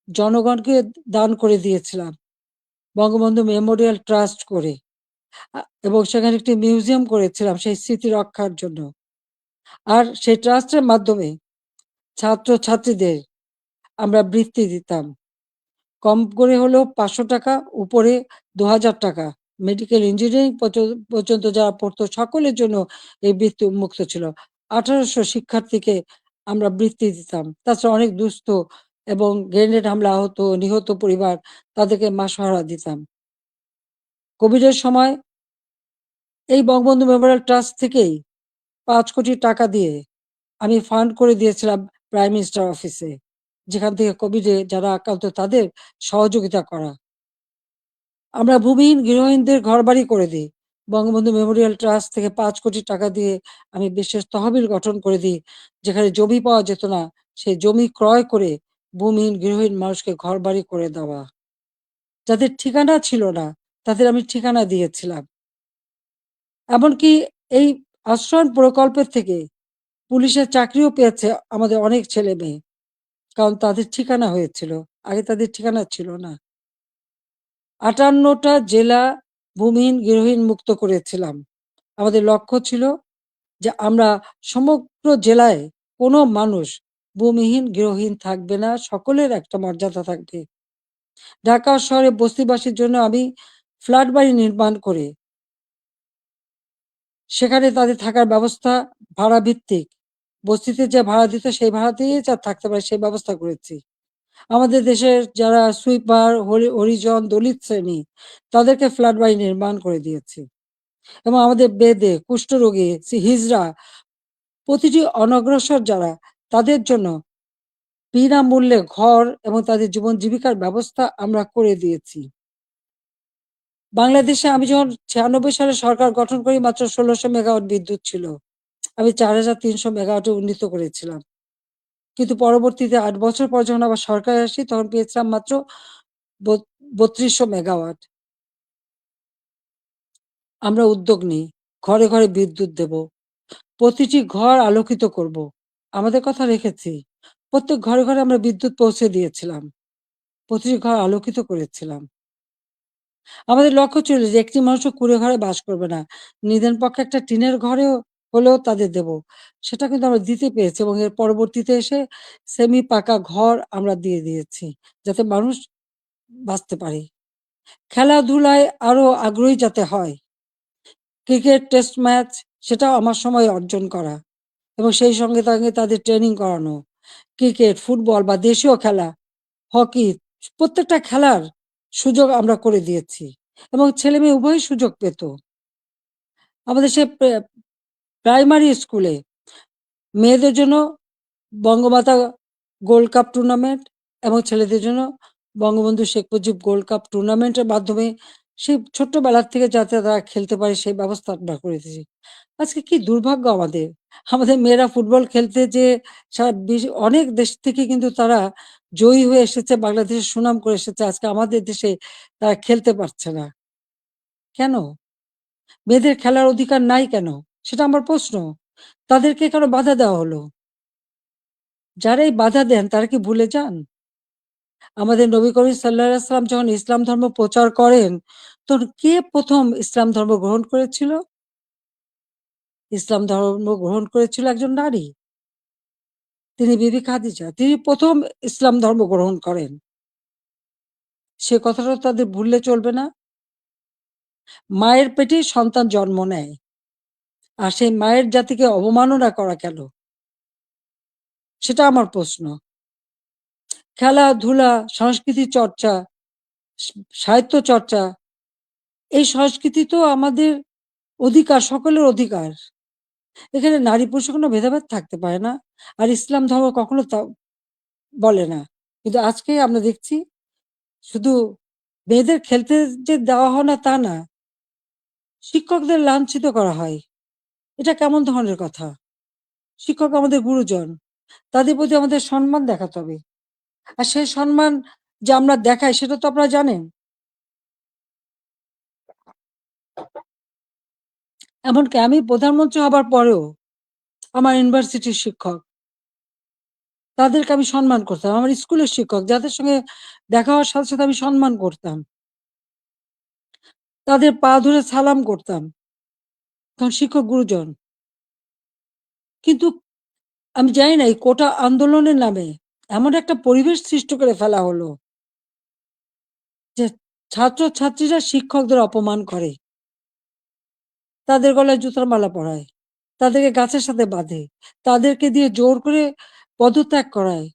জনগণকে দান করে দিয়েছিলাম বঙ্গবন্ধু মেমোরিয়াল ট্রাস্ট করে, এবং সেখানে একটি মিউজিয়াম করেছিলাম সেই স্মৃতি রক্ষার জন্য। আর সেই ট্রাস্টের মাধ্যমে ছাত্রছাত্রীদের আমরা বৃত্তি দিতাম, কম করে হলেও ৫০০ টাকা, উপরে ২০০০ টাকা। মেডিকেল ইঞ্জিনিয়ারিং পর্যন্ত যারা পড়তো সকলের জন্য এই বৃত্তি উন্মুক্ত ছিল। ১৮০০ শিক্ষার্থীকে আমরা বৃত্তি দিতাম। তাছাড়া অনেক দুস্থ এবং গ্রেনেড হামলা আহত নিহত পরিবার, তাদেরকে মাসোহারা দিতাম। কোভিডের সময় এই বঙ্গবন্ধু মেমোরিয়াল ট্রাস্ট থেকেই ৫ কোটি টাকা দিয়ে আমি ফান্ড করে দিয়েছিলাম প্রাইম মিনিস্টার অফিসে, যেখান থেকে কোভিডে যারা আক্রান্ত তাদের সহযোগিতা করা। আমরা ভূমিহীন গৃহহীনদের ঘরবাড়ি করে দিই। বঙ্গবন্ধু মেমোরিয়াল ট্রাস্ট থেকে ৫ কোটি টাকা দিয়ে আমি বিশেষ তহবিল গঠন করে দিই, যেখানে জমি পাওয়া যেত না, সেই জমি ক্রয় করে ভূমিহীন গৃহহীন মানুষকে ঘরবাড়ি করে দেওয়া। যাদের ঠিকানা ছিল না, তাদের আমি ঠিকানা দিয়েছিলাম। এমনকি এই আশ্রয়ণ প্রকল্পের থেকে পুলিশের চাকরিও পেয়েছে আমাদের অনেক ছেলেমেয়ে। কারণ তাদের ঠিকানা হয়েছিল। আগে তাদের ঠিকানা ছিল না। 58টা জেলা ভূমিহীন গৃহহীন মুক্ত করেছিলাম। আমাদের লক্ষ্য ছিল যে আমরা সমগ্র জেলায় কোনো মানুষ ভূমিহীন গৃহহীন থাকবে না, সকলের একটা মর্যাদা থাকবে। ঢাকা শহরে বস্তিবাসীর জন্য আমি ফ্ল্যাট বাড়ি নির্মাণ করে সেখানে তাদের থাকার ব্যবস্থা ভাড়া ভিত্তিক, বস্তিতে যে ভাড়া দিত সেই ভাড়া দিয়েই যা থাকতে পারে সেই ব্যবস্থা করেছি। আমাদের দেশের যারা সুইপার, হরিজন, দলিত শ্রেণী তাদেরকে ফ্ল্যাট বাড়ি নির্মাণ করে দিয়েছি। এবং আমাদের বেদে, কুষ্ঠরোগী, হিজড়া, প্রতিটি অনগ্রসর যারা তাদের জন্য বিনামূল্যে ঘর এবং তাদের জীবন জীবিকার ব্যবস্থা আমরা করে দিয়েছি। বাংলাদেশে আমি যখন 96 সালে সরকার গঠন করি মাত্র 1600 মেগাওয়াট বিদ্যুৎ ছিল। আমি 4300 মেগাওয়াটে উন্নীত করেছিলাম। কিন্তু পরবর্তীতে 8 বছর পর যখন আবার সরকারে আসি তখন পেয়েছিলাম মাত্র 3200 মেগাওয়াট। আমরা উদ্যোগ নিই, ঘরে ঘরে বিদ্যুৎ দেব, প্রতিটি ঘর আলোকিত করব। আমাদের কথা রেখেছি। প্রত্যেক ঘরে ঘরে আমরা বিদ্যুৎ পৌঁছে দিয়েছিলাম, প্রতিটি ঘর আলোকিত করেছিলাম। আমাদের লক্ষ্য ছিল যে একটি মানুষও কুঁড়ে ঘরে বাস করবে না, নিদেন পক্ষে একটা টিনের ঘরেও হলেও তাদের দেব। সেটা কিন্তু আমরা দিতে পেরেছি এবং এর পরবর্তীতে এসে সেমি পাকা ঘর আমরা দিয়ে দিয়েছি, যাতে মানুষ বাঁচতে পারে। খেলাধুলায় আরো আগ্রহী যাতে হয়, ক্রিকেট টেস্ট ম্যাচ সেটাও আমার সময় অর্জন করা এবং সেই সঙ্গে সঙ্গে তাদের ট্রেনিং করানো। ক্রিকেট, ফুটবল বা দেশীয় খেলা, হকি, প্রত্যেকটা খেলার সুযোগ আমরা করে দিয়েছি এবং ছেলেমেয়ে উভয়ই সুযোগ পেত। আমাদের সে প্রাইমারি স্কুলে মেয়েদের জন্য বঙ্গমাতা গোল্ড কাপ টুর্নামেন্ট এবং ছেলেদের জন্য বঙ্গবন্ধু শেখ মুজিব গোল্ড কাপ টুর্নামেন্টের মাধ্যমে সেই ছোট্টবেলার থেকে যাতে তারা খেলতে পারে সেই ব্যবস্থা আমরা করে দিয়েছি। আজকে কি দুর্ভাগ্য আমাদের! আমাদের মেয়েরা ফুটবল খেলতে যেয়ে সারা অনেক দেশ থেকে কিন্তু তারা জয়ী হয়ে এসেছে, বাংলাদেশের সুনাম করে এসেছে। আজকে আমাদের দেশে তারা খেলতে পারছে না। কেন? মেয়েদের খেলার অধিকার নাই কেন? সেটা আমার প্রশ্ন। তাদেরকে কেন বাধা দেওয়া হলো? যারা এই বাধা দেন তারা কি ভুলে যান? আমাদের নবী করিম সাল্লাল্লাহু আলাইহি ওয়াসাল্লাম যখন ইসলাম ধর্ম প্রচার করেন, তখন কে ১ম ইসলাম ধর্ম গ্রহণ করেছিল? ইসলাম ধর্ম গ্রহণ করেছিল একজন নারী। তিনি বিবি খাদিজা। তিনি ১ম ইসলাম ধর্ম গ্রহণ করেন। সে কথাটা তাদের ভুললে চলবে না। মায়ের পেটেই সন্তান জন্ম নেয়। আর সেই মায়ের জাতিকে অবমাননা করা কেন? সেটা আমার প্রশ্ন। খেলাধুলা, সংস্কৃতি চর্চা, স সাহিত্য চর্চা, এই সংস্কৃতি তো আমাদের অধিকার, সকলের অধিকার। এখানে নারী পুরুষের কোনো ভেদাভেদ থাকতে পারে না। আর ইসলাম ধর্ম কখনো তা বলে না। কিন্তু আজকে আমরা দেখছি শুধু মেয়েদের খেলতে যে দেওয়া হয় না তা না। শিক্ষকদের লাঞ্ছিত করা হয়। এটা কেমন ধরনের কথা? শিক্ষক আমাদের গুরুজন। তাদের প্রতি আমাদের সম্মান দেখাতে হবে। আর সেই সম্মান যে আমরা দেখাই সেটা তো আপনারা জানেন। এমনকি আমি প্রধানমন্ত্রী হবার পরেও আমার ইউনিভার্সিটির শিক্ষক, তাদেরকে আমি সম্মান করতাম। আমার স্কুলের শিক্ষক যাদের সঙ্গে দেখা হওয়ার সাথে, সাথে আমি সম্মান করতাম। তাদের পা ধরে সালাম করতাম। কারণ শিক্ষক গুরুজন। কিন্তু আমি জানি না এই কোটা আন্দোলনের নামে এমন একটা পরিবেশ সৃষ্টি করে ফেলা হলো যে ছাত্র-ছাত্রীরা শিক্ষকদের অপমান করে। তাদের গলায় জুতার মালা পরায়। তাদেরকে গাছের সাথে বাঁধে। তাদেরকে দিয়ে জোর করে পদত্যাগ করায়।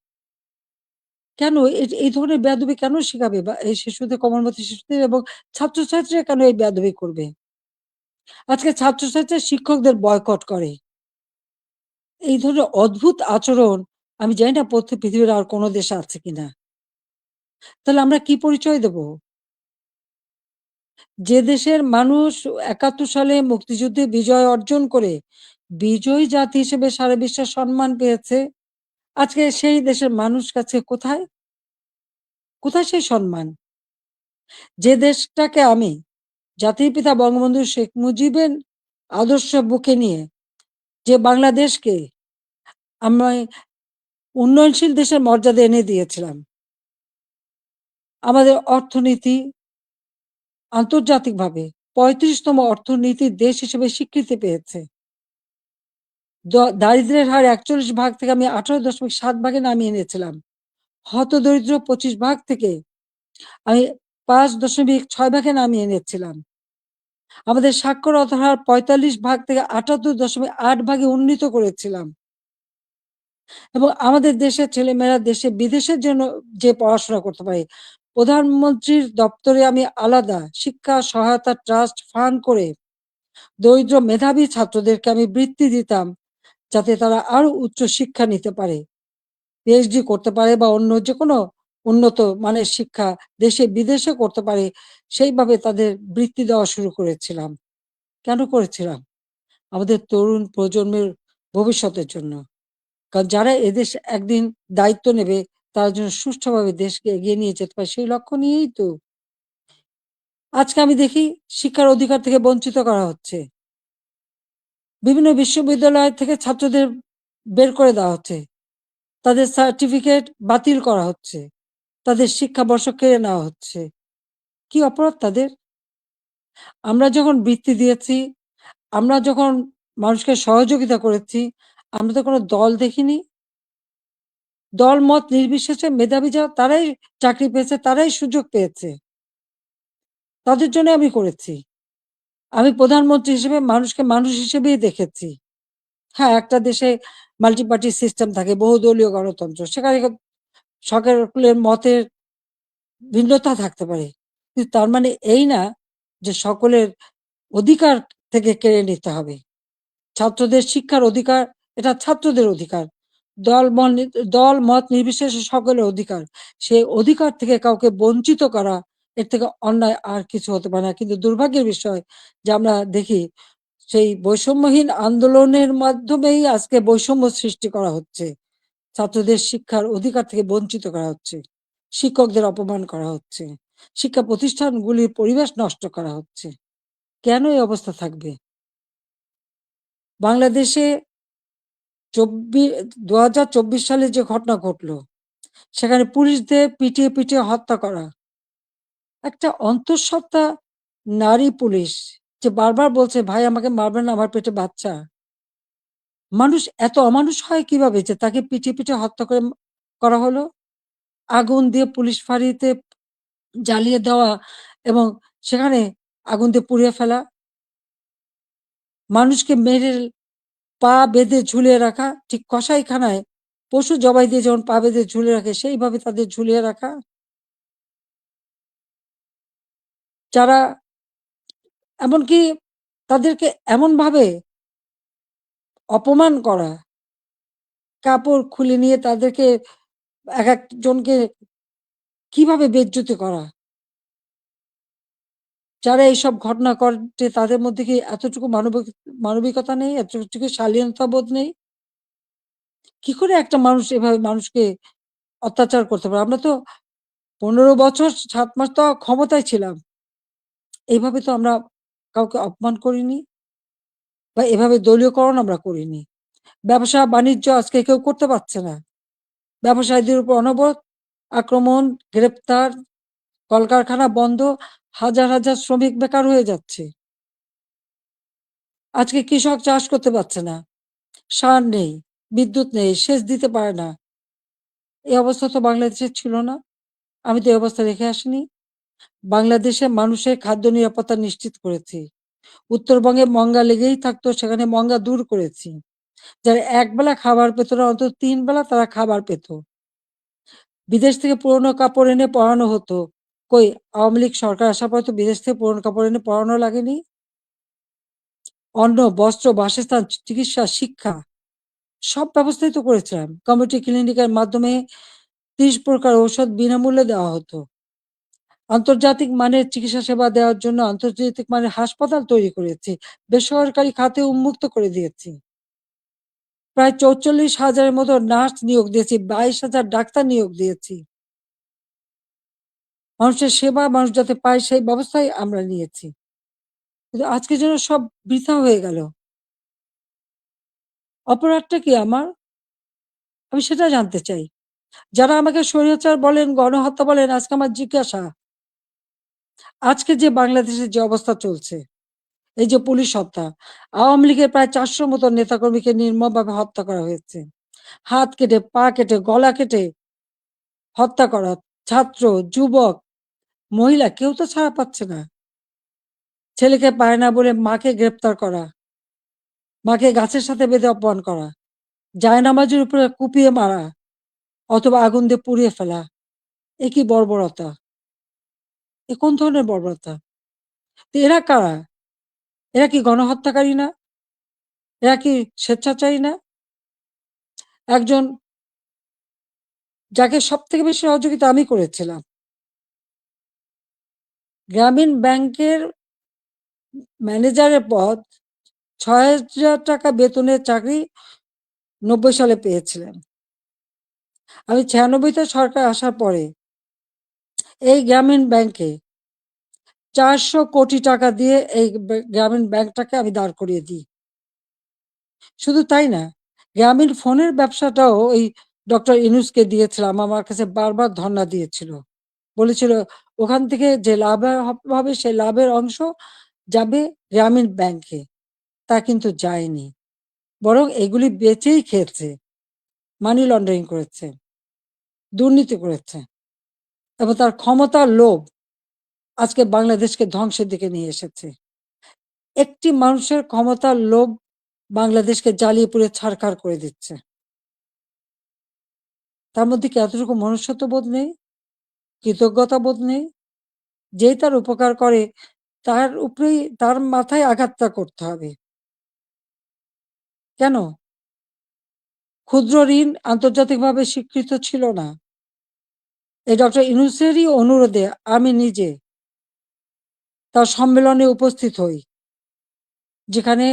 কেন এই ধরনের বেয়াদবি কেন শিখাবে বা এই শিশুদের কোমলমতি শিশুদের এবং ছাত্রছাত্রীরা কেন এই বেয়াদবি করবে? আজকে ছাত্রছাত্রীরা শিক্ষকদের বয়কট করে। এই ধরনের অদ্ভুত আচরণ আমি জানি না পৃথিবীর আর কোন দেশে আছে কিনা। তাহলে আমরা কি পরিচয় দেব? যে দেশের মানুষ ৭১ সালে মুক্তিযুদ্ধে বিজয় অর্জন করে বিজয়ী জাতি হিসেবে সারা বিশ্বে সম্মান পেয়েছে, আজকে সেই দেশের মানুষ কাছে কোথায়? কোথায় সেই সম্মান? যে দেশটাকে আমি জাতির পিতা বঙ্গবন্ধু শেখ মুজিবের আদর্শ বুকে নিয়ে যে বাংলাদেশকে আমি উন্নয়নশীল দেশের মর্যাদা এনে দিয়েছিলাম। আমাদের অর্থনীতি, আন্তর্জাতিকভাবে ৩৫তম অর্থনীতির দেশ হিসেবে স্বীকৃতি পেয়েছে। দারিদ্র্যের হার ৪১ ভাগ থেকে আমি ১৮.৭ ভাগে নামিয়ে এনেছিলাম। হতদরিদ্র ২৫ ভাগ থেকে আমি ৫.৬ ভাগে নামিয়ে এনেছিলাম। আমাদের সাক্ষরতার হার ৪৫ ভাগ থেকে ৭৮.৮ ভাগে উন্নীত করেছিলাম। এবং আমাদের দেশের ছেলেমেয়েরা দেশে বিদেশের জন্য যে পড়াশোনা করতে পারে, প্রধানমন্ত্রীর দপ্তরে আমি আলাদা শিক্ষা সহায়তা ট্রাস্ট ফান্ড করে দরিদ্র মেধাবী ছাত্রদেরকে আমি বৃত্তি দিতাম, যাতে তারা আরো উচ্চ শিক্ষা নিতে পারে, পিএইচডি করতে পারে বা অন্য যে কোনো উন্নত মানের শিক্ষা দেশে বিদেশে করতে পারে, সেইভাবে তাদের বৃত্তি দেওয়া শুরু করেছিলাম। কেন করেছিলাম? আমাদের তরুণ প্রজন্মের ভবিষ্যতের জন্য। কারণ যারা এদেশ একদিন দায়িত্ব নেবে, তারা যেন সুষ্ঠুভাবে দেশকে এগিয়ে নিয়ে যেতে পারে, সেই লক্ষ্য নিয়েই তো। আজকে আমি দেখি শিক্ষার অধিকার থেকে বঞ্চিত করা হচ্ছে। বিভিন্ন বিশ্ববিদ্যালয় থেকে ছাত্রদের বের করে দেওয়া হচ্ছে, তাদের সার্টিফিকেট বাতিল করা হচ্ছে, তাদের শিক্ষাবর্ষ কেড়ে নেওয়া হচ্ছে। কি অপরাধ তাদের? আমরা যখন বৃত্তি দিয়েছি, আমরা যখন মানুষকে সহযোগিতা করেছি, আমরা তো কোনো দল দেখিনি। দল মত নির্বিশেষে মেধাবী যারা, তারাই চাকরি পেয়েছে, তারাই সুযোগ পেয়েছে। তাদের জন্য আমি করেছি। আমি প্রধানমন্ত্রী হিসেবে মানুষকে মানুষ হিসেবেই দেখেছি। হ্যাঁ, একটা দেশে মাল্টি পার্টি সিস্টেম থাকে, বহুদলীয় গণতন্ত্র। সেখানে সকলের মতের ভিন্নতা থাকতে পারে। কিন্তু তার মানে এই না যে সকলের অধিকার থেকে কেড়ে নিতে হবে। ছাত্রদের শিক্ষার অধিকার, এটা ছাত্রদের অধিকার। দল মত নির্বিশেষে সকলের অধিকার। সেই অধিকার থেকে কাউকে বঞ্চিত করা, এর থেকে অন্যায় আর কিছু হতে পারে না। কিন্তু দুর্ভাগ্যের বিষয় যে আমরা দেখি সেই বৈষম্যহীন আন্দোলনের মাধ্যমেই আজকে বৈষম্য সৃষ্টি করা হচ্ছে। ছাত্রদের শিক্ষার অধিকার থেকে বঞ্চিত করা হচ্ছে, শিক্ষকদের অপমান করা হচ্ছে, শিক্ষা প্রতিষ্ঠানগুলির পরিবেশ নষ্ট করা হচ্ছে। কেন এই অবস্থা থাকবে? বাংলাদেশে ২০২৪ সালে যে ঘটনা ঘটলো, সেখানে পুলিশদের পিটিয়ে পিটিয়ে হত্যা করা, একটা অন্তঃসত্ত্বা নারী পুলিশ যে বারবার বলছে, ভাই আমাকে মারবেন না, আমার পেটে বাচ্চা। মানুষ এত অমানুষ হয় কিভাবে যে তাকে পিটিয়ে পিটিয়ে হত্যা করা হলো? আগুন দিয়ে পুলিশ ফাঁড়িতে জ্বালিয়ে দেওয়া এবং সেখানে আগুন দিয়ে পুড়িয়ে ফেলা, মানুষকে মেরে পা বেঁধে ঝুলিয়ে রাখা, ঠিক কসাইখানায় পশু জবাই দিয়ে যেমন পা বেঁধে ঝুলিয়ে রাখে, সেইভাবে তাদের ঝুলিয়ে রাখা। যারা এমনকি তাদেরকে এমনভাবে অপমান করা, কাপড় খুলে নিয়ে তাদেরকে এক একজনকে কিভাবে বেইজ্জতি করা। যারা এইসব ঘটনা ঘটে তাদের মধ্যে কি এতটুকু মানবিকতা নেই? এতটুকু শালীনতাবোধ নেই? কি করে একটা মানুষ এভাবে মানুষকে অত্যাচার করতে পারে? আমরা তো ১৫ বছর ৭ মাস তো ক্ষমতায় ছিলাম। এইভাবে তো আমরা কাউকে অপমান করিনি বা এভাবে দলীয়করণ আমরা করিনি। ব্যবসা-বাণিজ্য আজকে কেউ করতে পারছে না। ব্যবসায়ীদের উপর অনবরত আক্রমণ, গ্রেপ্তার, কলকারখানা বন্ধ, হাজার হাজার শ্রমিক বেকার হয়ে যাচ্ছে। আজকে কৃষক চাষ করতে পারছে না, সার নেই, বিদ্যুৎ নেই, সেচ দিতে পারে না। এই অবস্থা তো বাংলাদেশে ছিল না। আমি তো এই অবস্থা রেখে আসিনি। বাংলাদেশে মানুষের খাদ্য নিরাপত্তা নিশ্চিত করেছি। উত্তরবঙ্গে মঙ্গা লেগেই থাকতো, সেখানে মঙ্গা দূর করেছি। যারা একবেলা খাবার পেত না, অন্তত ৩ বেলা তারা খাবার পেত। বিদেশ থেকে পুরনো কাপড় এনে পরানো হতো। কই, আওয়ামী লীগ সরকার আসার পরে তো বিদেশ থেকে পুরনো কাপড় এনে পরানো লাগেনি। অন্ন, বস্ত্র, বাসস্থান, চিকিৎসা, শিক্ষা সব ব্যবস্থাই তো করেছিলাম। কমিউনিটি ক্লিনিকের মাধ্যমে ৩০ প্রকার ঔষধ বিনামূল্যে দেওয়া হতো। আন্তর্জাতিক মানের চিকিৎসা সেবা দেওয়ার জন্য আন্তর্জাতিক মানের হাসপাতাল তৈরি করেছি। বেসরকারি খাতে উন্মুক্ত করে দিয়েছি। প্রায় ৪৪,০০০-এর মতো নার্স নিয়োগ দিয়েছি, ২২,০০০ ডাক্তার নিয়োগ দিয়েছি। মানুষের সেবা মানুষ যাতে পায় সেই ব্যবস্থাই আমরা নিয়েছি। কিন্তু আজকে যেন সব বৃথা হয়ে গেল। অপরাধটা কি আমার? আমি সেটা জানতে চাই। যারা আমাকে স্বৈরাচার বলেন, গণহত্যা বলেন, আজকে আমার জিজ্ঞাসা, আজকে যে বাংলাদেশের যে অবস্থা চলছে, এই যে পুলিশ হত্যা, আওয়ামী লীগের প্রায় 400 মতো নেতাকর্মীকে নির্মমভাবে হত্যা করা হয়েছে। হাত কেটে, পা কেটে, গলা কেটে হত্যা করা। ছাত্র, যুবক, মহিলা কেউ তো ছাড়া পাচ্ছে না। ছেলেকে পায় না বলে মাকে গ্রেপ্তার করা, মাকে গাছের সাথে বেঁধে অপমান করা, জায়নামাজের উপরে কুপিয়ে মারা অথবা আগুন দিয়ে পুড়িয়ে ফেলা। এ কি বর্বরতা? এ কোন ধরনের বর্বরতা? তো এরা কারা? এরা কি গণহত্যাকারী না? এরা কি স্বেচ্ছাচারী না? একজন যাকে সবথেকে বেশি সহযোগিতা আমি করেছিলাম, গ্রামীণ ব্যাংকের ম্যানেজারের পদ, ৬,০০০ টাকা বেতনের চাকরি ৯০ সালে পেয়েছিলেন। আমি ৯৬-তে সরকার আসার পরে এই গ্রামীণ ব্যাংকে ৪০০ কোটি টাকা দিয়ে এই গ্রামীণ ব্যাংকটাকে আমি দাঁড় করিয়ে দিই। শুধু তাই না, গ্রামীণ ফোনের ব্যবসাটাও ওই ডক্টর ইউনূসকে দিয়েছিলাম। আমার কাছে বারবার ধর্ণা দিয়েছিল। বলেছিল ওখান থেকে যে লাভ হবে সেই লাভের অংশ যাবে গ্রামীণ ব্যাংকে। তা কিন্তু যায়নি। বরং এগুলি বেচেই খেয়েছে, মানি লন্ডারিং করেছে, দুর্নীতি করেছে এবং তার ক্ষমতার লোভ আজকে বাংলাদেশকে ধ্বংসের দিকে নিয়ে এসেছে। একটি মানুষের ক্ষমতার লোভ বাংলাদেশকে জ্বালিয়ে পুড়ে ছারখার করে দিচ্ছে। তার মধ্যে কি এতটুকু মনুষ্যত্ববোধ নেই? কৃতজ্ঞতা বোধ নেই? যেই তার উপকার করে তার উপরেই, তার মাথায় আঘাতটা করতে হবে। কেন? ক্ষুদ্র ঋণ আন্তর্জাতিকভাবে স্বীকৃত ছিল না। এই ডক্টর ইউনূসেরই অনুরোধে আমি নিজে তার সম্মেলনে উপস্থিত হই, যেখানে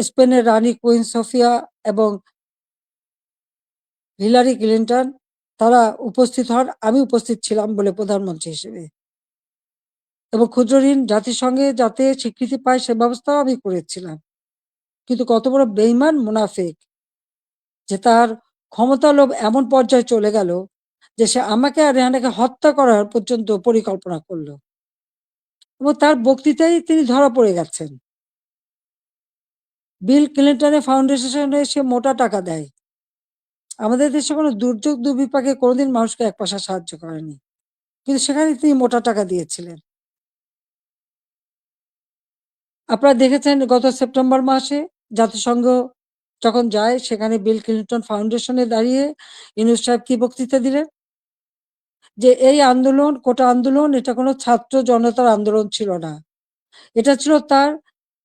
স্পেনের রানী কুইন সোফিয়া এবং হিলারি ক্লিন্টন তারা উপস্থিত হন। আমি উপস্থিত ছিলাম বলে প্রধানমন্ত্রী হিসেবে, এবং ক্ষুদ্র ঋণ জাতিসংঘে যাতে স্বীকৃতি পায় সে ব্যবস্থাও আমি করেছিলাম। কিন্তু কত বড় বেইমান মুনাফিক যে তার ক্ষমতা লোভ এমন পর্যায়ে চলে গেল যে সে আমাকে আর রেহানাকে হত্যা করার পর্যন্ত পরিকল্পনা করলো, এবং তার বক্তৃতায় তিনি ধরা পড়ে গেছেন। বিল ক্লিন্টনের ফাউন্ডেশনে সে মোটা টাকা দেয়। আমাদের দেশে কোনো দুর্যোগ দুর্বিপাকে কোনোদিন মানুষকে এক পয়সা সাহায্য করেনি, কিন্তু সেখানে তিনি মোটা টাকা দিয়েছিলেন। আপনারা দেখেছেন গত সেপ্টেম্বর মাসে জাতিসংঘ যখন যায়, সেখানে বিল ক্লিন্টন ফাউন্ডেশনে দাঁড়িয়ে ইউনূস সাহেব কি বক্তৃতা দিলেন? যে এই আন্দোলন, কোটা আন্দোলন, এটা কোনো ছাত্র জনতার আন্দোলন ছিল না। এটা ছিল তার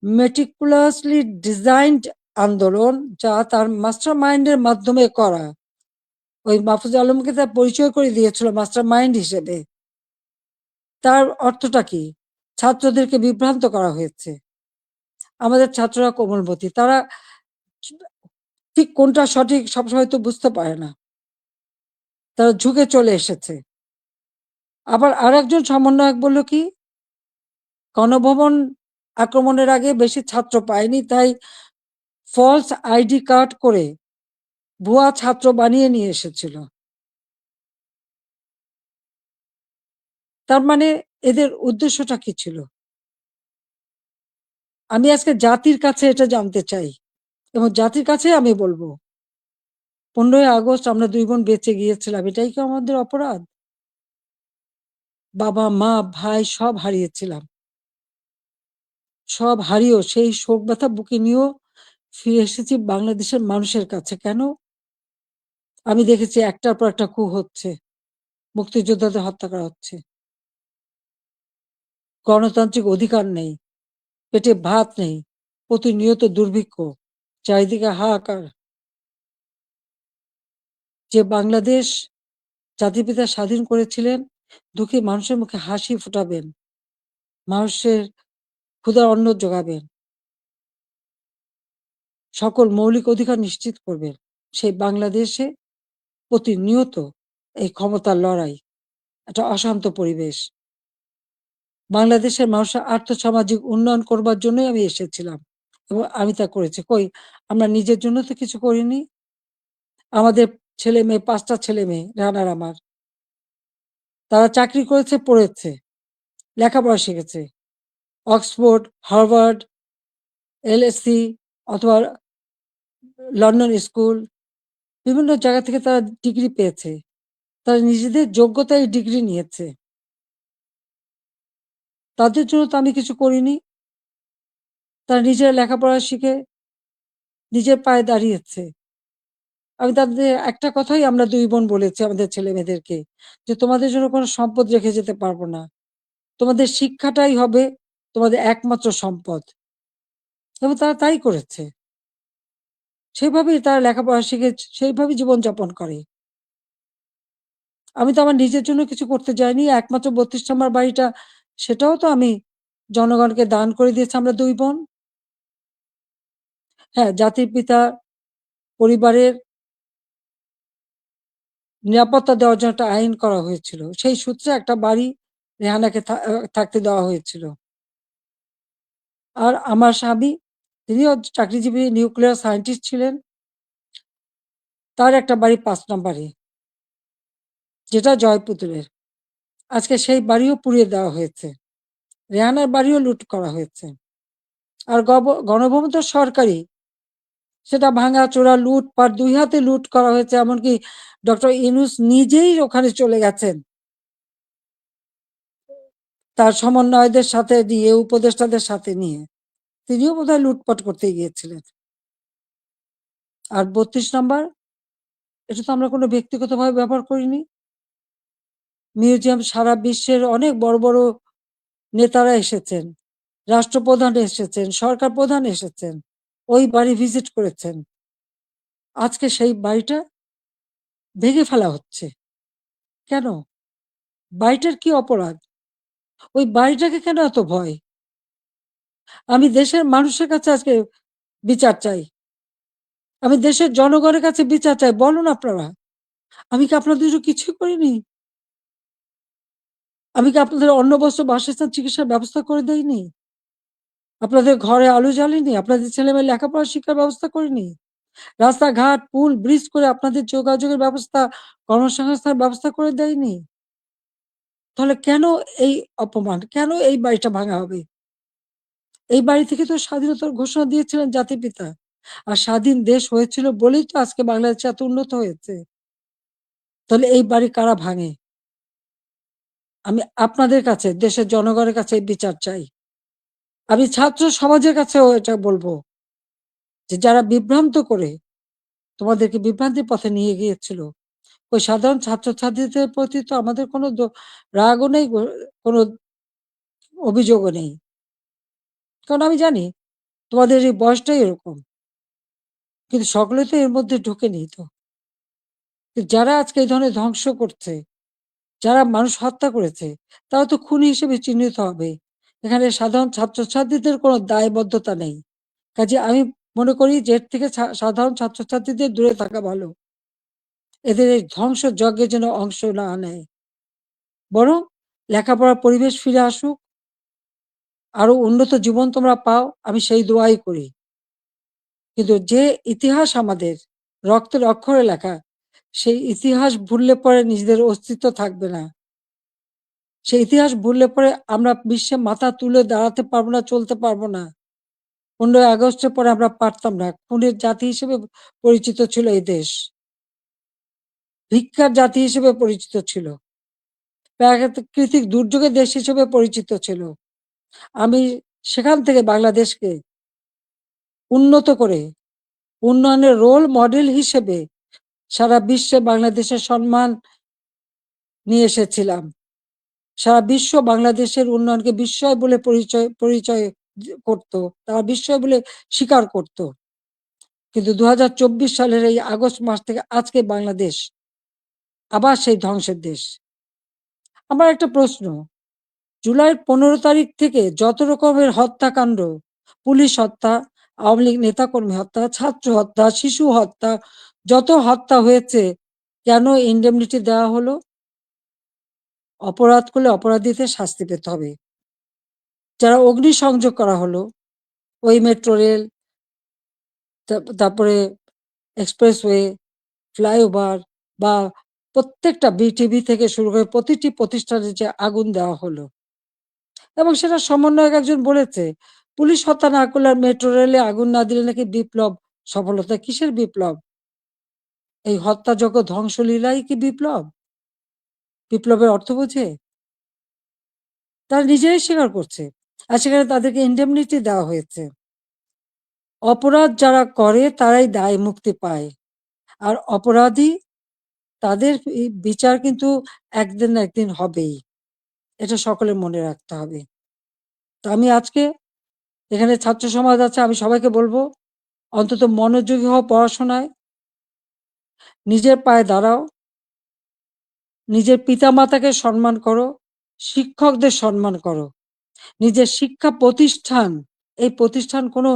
মেটিকুলাসলি ডিজাইনড আন্দোলন, যা তার মাস্টার মাইন্ডের মাধ্যমে করা। ওই মাহফুজ আলমকে তার পরিচয় করে দিয়েছিল মাস্টার মাইন্ড হিসেবে। তার অর্থটা কি? ছাত্রদেরকে বিভ্রান্ত করা হয়েছে। আমাদের ছাত্ররা কোমলমতি, তারা ঠিক কোনটা সঠিক সবসময় তো বুঝতে পারে না, তারা ঝুঁকে চলে এসেছে। আবার আর একজন সমন্বয়ক বলল কি, গণভবন আক্রমণের আগে বেশি ছাত্র পায়নি, তাই ফলস আইডি কার্ড করে ভুয়া ছাত্র বানিয়ে নিয়ে এসেছিল। তার মানে এদের উদ্দেশ্যটা কি ছিল? আমি আজকে জাতির কাছে এটা জানতে চাই, এবং জাতির কাছে আমি বলবো, 15ই আগস্ট আমরা 2 বোন বেঁচে গিয়েছিলাম, এটাই কি আমাদের অপরাধ? বাবা, মা, ভাই সব হারিয়েছিলাম। সব হারিয়েও সেই শোক ব্যথা বুকে নিয়েও ফিরে এসেছি বাংলাদেশের মানুষের কাছে। কেন? আমি দেখেছি একটার পর একটা কূ হচ্ছে, মুক্তিযোদ্ধাদের হত্যা করা হচ্ছে, গণতান্ত্রিক অধিকার নেই, পেটে ভাত নেই, প্রতিনিয়ত দুর্ভিক্ষ, চারিদিকে হাহাকার। যে বাংলাদেশ জাতির পিতা স্বাধীন করেছিলেন, দুঃখী মানুষের মুখে হাসি ফোটাবেন, মানুষের ক্ষুধার অন্ন যোগাবেন, সকল মৌলিক অধিকার নিশ্চিত করবেন, সেই বাংলাদেশে প্রতিনিয়ত এই ক্ষমতার লড়াই, একটা অশান্ত পরিবেশ। বাংলাদেশের মানুষের আর্থসামাজিক উন্নয়ন করবার জন্যই আমি এসেছিলাম, এবং আমি তা করেছি। কই, আমরা নিজের জন্য তো কিছু করিনি। আমাদের ছেলে মেয়ে, 5টা ছেলে মেয়ে, রানার আমার, তারা চাকরি করেছে, পড়েছে, লেখাপড়া শিখেছে। অক্সফোর্ড, হার্ভার্ড, এলএসসি অথবা লন্ডন স্কুল, বিভিন্ন জায়গা থেকে তারা ডিগ্রি পেয়েছে। তারা নিজেদের যোগ্যতায় ডিগ্রি নিয়েছে। তাদের জন্য তো আমি কিছু করিনি। তারা নিজেরা লেখাপড়া শিখে নিজের পায়ে দাঁড়িয়েছে। আমি তাদের একটা কথাই আমরা ২ বোন বলেছি আমাদের ছেলেমেয়েদেরকে যে, "তোমাদের জন্য কোনো সম্পদ রেখে যেতে পারবো না। তোমাদের শিক্ষাটাই হবে তোমাদের একমাত্র সম্পদ।" এবং তারা তাই করেছে। সেভাবেই তারা লেখাপড়া শিখে সেইভাবেই জীবনযাপন করে। আমি তো আমার নিজের জন্য কিছু করতে যাইনি। একমাত্র ৩২ নম্বর বাড়িটা, সেটাও তো আমি জনগণকে দান করে দিয়েছি আমরা ২ বোন। হ্যাঁ, জাতির পিতা পরিবারের নিরাপত্তা দেওয়ার জন্য একটা আইন করা হয়েছিল। সেই সূত্রে একটা বাড়ি রেহানাকে থাকতে দেওয়া হয়েছিল। আর আমার স্বামী, তিনিও চাকরিজীবী নিউক্লিয়ার সায়েন্টিস্ট ছিলেন। তার একটা বাড়ি ৫ নম্বরে, যেটা জয়পুতুলের। আজকে সেই বাড়িও পুড়িয়ে দেওয়া হয়েছে। রেহানার বাড়িও লুট করা হয়েছে। আর গণভবন তো সরকারি, সেটা ভাঙাচোরা, লুটপাট, ২ হাতে লুট করা হয়েছে। এমনকি ডক্টর ইউনূস নিজেই ওখানে চলে গেছেন তার সমন্বয়কদের সাথে নিয়ে, উপদেষ্টাদের সাথে নিয়ে। তিনিও বোধহয় লুটপাট করতে গিয়েছিলেন। আর ৩২ নাম্বার, এটা তো আমরা কোনো ব্যক্তিগতভাবে ব্যবহার করিনি। মিউজিয়াম সারা বিশ্বের অনেক বড় বড় নেতারা এসেছেন, রাষ্ট্রপ্রধান এসেছেন, সরকার প্রধান এসেছেন, ওই বাড়ি ভিজিট করেছেন। আজকে সেই বাড়িটা ভেঙে ফেলা হচ্ছে। কেন? বাড়িটার কি অপরাধ? ওই বাড়িটাকে কেন এত ভয়? আমি দেশের মানুষের কাছে আজকে বিচার চাই। আমি দেশের জনগণের কাছে বিচার চাই। বলুন আপনারা, আমি কি আপনাদের জন্য কিছুই করিনি? আমি কি আপনাদের অন্ন, বস্ত্র, বাসস্থান, চিকিৎসার ব্যবস্থা করে দেইনি? আপনাদের ঘরে আলো জ্বালিনি? আপনাদের ছেলেমেয়ের লেখাপড়া শিক্ষার ব্যবস্থা করিনি? রাস্তাঘাট, পুল, ব্রিজ করে আপনাদের যোগাযোগের ব্যবস্থা, কর্মসংস্থানের ব্যবস্থা করে দেয়নি? তাহলে কেন এই অপমান? কেন এই বাড়িটা ভাঙা হবে? এই বাড়ি থেকে তো স্বাধীনতার ঘোষণা দিয়েছিলেন জাতির পিতা। আর স্বাধীন দেশ হয়েছিল বলেই তো আজকে বাংলাদেশ এত উন্নত হয়েছে। তাহলে এই বাড়ি কারা ভাঙে? আমি আপনাদের কাছে, দেশের জনগণের কাছে এই বিচার চাই। আমি ছাত্র সমাজের কাছেও এটা বলবো যে, যারা বিভ্রান্ত করে তোমাদেরকে বিভ্রান্তির পথে নিয়ে গিয়েছিল, ওই সাধারণ ছাত্রছাত্রীদের প্রতি তো আমাদের কোনো রাগও নেই, কোনো অভিযোগও নেই। কারণ আমি জানি তোমাদের এই বয়সটাই এরকম। কিন্তু সকলে তো এর মধ্যে ঢোকেনি তো। যারা আজকে এই ধরনের ধ্বংস করছে, যারা মানুষ হত্যা করেছে, তারা তো খুনি হিসেবে চিহ্নিত হবে। এখানে সাধারণ ছাত্রছাত্রীদের কোনো দায়বদ্ধতা নেই। কাজেই আমি মনে করি যে এর থেকে সাধারণ ছাত্রছাত্রীদের দূরে থাকা ভালো। এদের এই ধ্বংসযজ্ঞে যেন অংশ না নেয়। বরং লেখাপড়ার পরিবেশ ফিরে আসুক, আরো উন্নত জীবন তোমরা পাও, আমি সেই দোয়াই করি। কিন্তু যে ইতিহাস আমাদের রক্তের অক্ষরে লেখা, সেই ইতিহাস ভুললে পরে নিজেদের অস্তিত্ব থাকবে না। সেই ইতিহাস ভুললে পরে আমরা বিশ্বে মাথা তুলে দাঁড়াতে পারবো না, চলতে পারবো না। ১৫ই আগস্টের পরে আমরা পারতাম না। খুনের জাতি হিসেবে পরিচিত ছিল এই দেশ। ভিক্ষার জাতি হিসেবে পরিচিত ছিল। প্রাকৃতিক দুর্যোগের দেশ হিসেবে পরিচিত ছিল। আমি সেখান থেকে বাংলাদেশকে উন্নত করে উন্নয়নের রোল মডেল হিসেবে সারা বিশ্বে বাংলাদেশের সম্মান নিয়ে এসেছিলাম। সারা বিশ্ব বাংলাদেশের উন্নয়নকে বিস্ময় বলে পরিচয় করত। তারা বিস্ময় বলে স্বীকার করত। কিন্তু ২০২৪ সালের এই আগস্ট মাস থেকে আজকে বাংলাদেশ আবার সেই ধ্বংসের দেশ। আমার একটা প্রশ্ন, জুলাইয়ের ১৫ তারিখ থেকে যত রকমের হত্যাকাণ্ড, পুলিশ হত্যা, আওয়ামী লীগ নেতাকর্মী হত্যা, ছাত্র হত্যা, শিশু হত্যা, যত হত্যা হয়েছে, কেন ইন্ডেমনিটি দেওয়া হলো? অপরাধ করলে অপরাধীদের শাস্তি পেতে হবে। যারা অগ্নিসংযোগ করা হলো, ওই মেট্রো রেল, তারপরে এক্সপ্রেসওয়ে, ফ্লাইওভার বা প্রত্যেকটা বিটিভি থেকে শুরু করে প্রতিটি প্রতিষ্ঠানে যে আগুন দেওয়া হলো এবং সেটা সমন্বয়ক একজন বলেছে, পুলিশ হত্যা না করলে আর মেট্রো রেলে আগুন না দিলে নাকি বিপ্লব সফলতা। কিসের বিপ্লব? এই হত্যাযজ্ঞ ধ্বংসলীলাই কি বিপ্লব? বিপ্লবের অর্থ বোঝে? তারা নিজেরাই স্বীকার করছে। আর সেখানে তাদেরকে ইন্ডেমনিটি দেওয়া হয়েছে। অপরাধ যারা করে তারাই দায় মুক্তি পায়। আর অপরাধী তাদের বিচার কিন্তু একদিন না একদিন হবেই। এটা সকলের মনে রাখতে হবে। তো আমি আজকে এখানে ছাত্র সমাজ আছে, আমি সবাইকে বলবো অন্তত মনোযোগী হও পড়াশোনায়, নিজের পায়ে দাঁড়াও, নিজের পিতামাতাকে সম্মান করো, শিক্ষকদের সম্মান করো, নিজের শিক্ষা প্রতিষ্ঠান, এই প্রতিষ্ঠান কোনো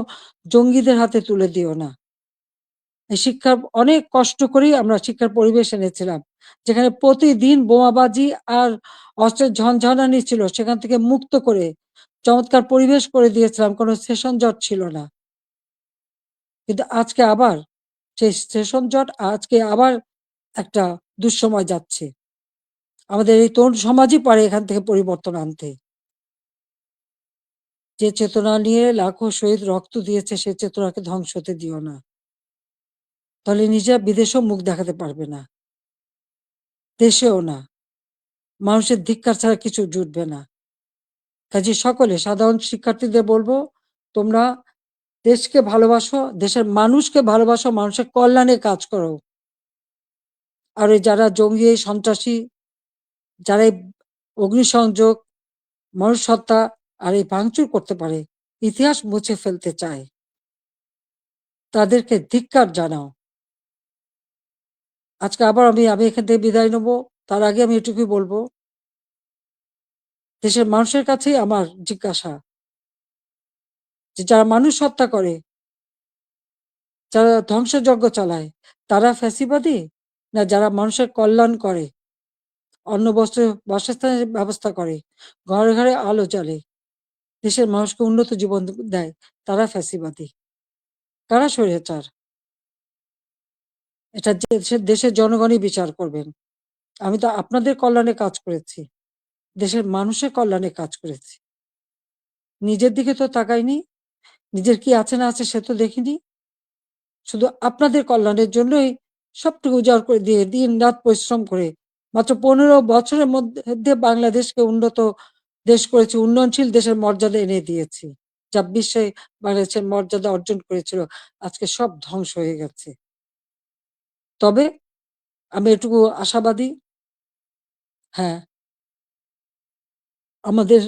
জঙ্গিদের হাতে তুলে দিও না। এই শিক্ষার অনেক কষ্ট করেই আমরা শিক্ষার পরিবেশ এনেছিলাম, যেখানে প্রতিদিন বোমাবাজি আর অস্ত্রের ঝনঝনানি ছিল, সেখান থেকে মুক্ত করে চমৎকার পরিবেশ করে দিয়েছিলাম, কোনো সেশন জট ছিল না। কিন্তু আজকে আবার সেই সেশন জট, আজকে আবার একটা দুঃসময় যাচ্ছে। আমাদের এই তরুণ সমাজই পারে এখান থেকে পরিবর্তন আনতে। যে চেতনা নিয়ে লাখো শহীদ রক্ত দিয়েছে, সে চেতনাকে ধ্বংস হতে দিও না। তাহলে নিজেরা বিদেশেও মুখ দেখাতে পারবে না, দেশেও না। মানুষের ধিক্কার ছাড়া কিছু জুটবে না। কাজে সকলে সাধারণ শিক্ষার্থীদের বলবো, তোমরা দেশকে ভালোবাসো, দেশের মানুষকে ভালোবাসো, মানুষের কল্যাণে কাজ করো। আর ওই যারা জঙ্গি, সন্ত্রাসী, যারা অগ্নিসংযোগ, মানুষ হত্যা আর এই ভাঙচুর করতে পারে, ইতিহাস মুছে ফেলতে চায়, তাদেরকে ধিক্কার জানাও। আজকে আবার আমি এখান থেকে বিদায় নেব। তার আগে আমি এটুকুই বলবো, দেশের মানুষের কাছেই আমার জিজ্ঞাসা, যে যারা মানুষ হত্যা করে, যারা ধ্বংসযজ্ঞ চালায়, তারা ফ্যাসিবাদী, না যারা মানুষের কল্যাণ করে, অন্ন বস্ত্র বাসস্থানের ব্যবস্থা করে, ঘরে ঘরে আলো জ্বালে, দেশের মানুষকে উন্নত জীবন দেয়, তারা ফ্যাসিবাদী? কারা স্বৈরাচার? এটা দেশের জনগণই বিচার করবেন। আমি তো আপনাদের কল্যাণে কাজ করেছি, দেশের মানুষের কল্যাণে কাজ করেছি। নিজের দিকে তো তাকাইনি, নিজের কি আছে না আছে সে তো দেখিনি। শুধু আপনাদের কল্যাণের জন্যই সবটুকু উজাড় করে দিয়ে দিন রাত পরিশ্রম করে মাত্র 15 বছরের মধ্যে বাংলাদেশকে উন্নত দেশ করেছি, উন্নয়নশীল দেশের মর্যাদা এনে দিয়েছি, যা বিশ্বে বাংলাদেশের মর্যাদা অর্জন করেছিল, আজকে সব ধ্বংস হয়ে গেছে। তবে আমি এটুকু আশাবাদী, হ্যাঁ, আমাদের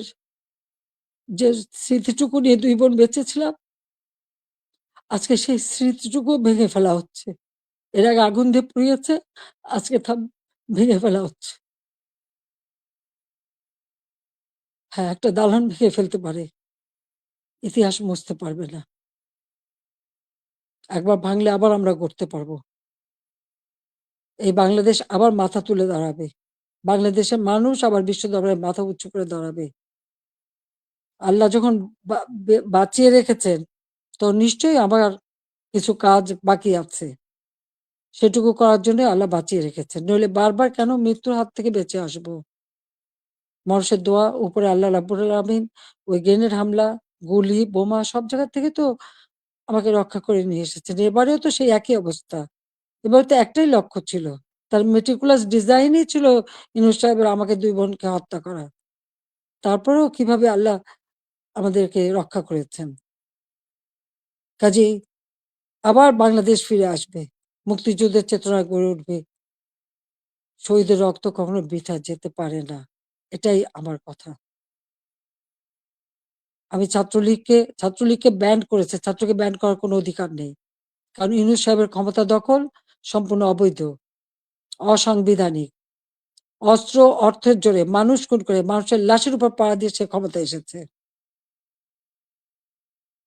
যে স্মৃতিটুকু নিয়ে দুই বোন বেঁচে ছিলাম, আজকে সেই স্মৃতিটুকু ভেঙে ফেলা হচ্ছে। এর আগে আগুন দিয়ে পুড়িয়েছে, আজকে তা ভেঙে ফেলা হচ্ছে। হ্যাঁ, একটা দালান ভেঙে ফেলতে পারে, ইতিহাস মুছতে পারবে না। একবার ভাঙলে আবার আমরা গড়তে পারবো। এই বাংলাদেশ আবার মাথা তুলে দাঁড়াবে। বাংলাদেশের মানুষ আবার বিশ্ব দরবারে মাথা উঁচু করে দাঁড়াবে। আল্লাহ যখন বাঁচিয়ে রেখেছেন, তো নিশ্চয়ই আমার কিছু কাজ বাকি আছে। সেটুকু করার জন্য আল্লাহ বাঁচিয়ে রেখেছেন। নইলে বারবার কেন মৃত্যুর হাত থেকে বেঁচে আসবো? মানুষের দোয়া, উপরে আল্লাহ রাব্বুল আলামিন ওই গ্রেনেড হামলা, গুলি, বোমা সব জায়গা থেকে তো আমাকে রক্ষা করে নিয়ে এসেছেন। এবারেও তো সেই একই অবস্থা। এবার তো একটাই লক্ষ্য ছিল। তার meticulous ডিজাইনই ছিল ইউনূস সাহেবের আমাকে ২ বোনকে হত্যা করা। তারপরেও কিভাবে আল্লাহ আমাদেরকে রক্ষা করেছেন। কাজেই আবার বাংলাদেশ ফিরে আসবে। মুক্তিযুদ্ধের চেতনা গড়ে উঠবে। শহীদের রক্ত কখনো বৃথা যেতে পারে না। এটাই আমার কথা। আমি ছাত্রলীগকে ব্যান্ড করেছে। ছাত্রকে ব্যান্ড করার কোনো অধিকার নেই। কারণ ইউনূস সাহেবের ক্ষমতা দখল সম্পূর্ণ অবৈধ, অসাংবিধানিক। অস্ত্র, অর্থের জোরে মানুষ খুন করে মানুষের লাশের উপর পাড়া দিয়ে সে ক্ষমতায় এসেছে।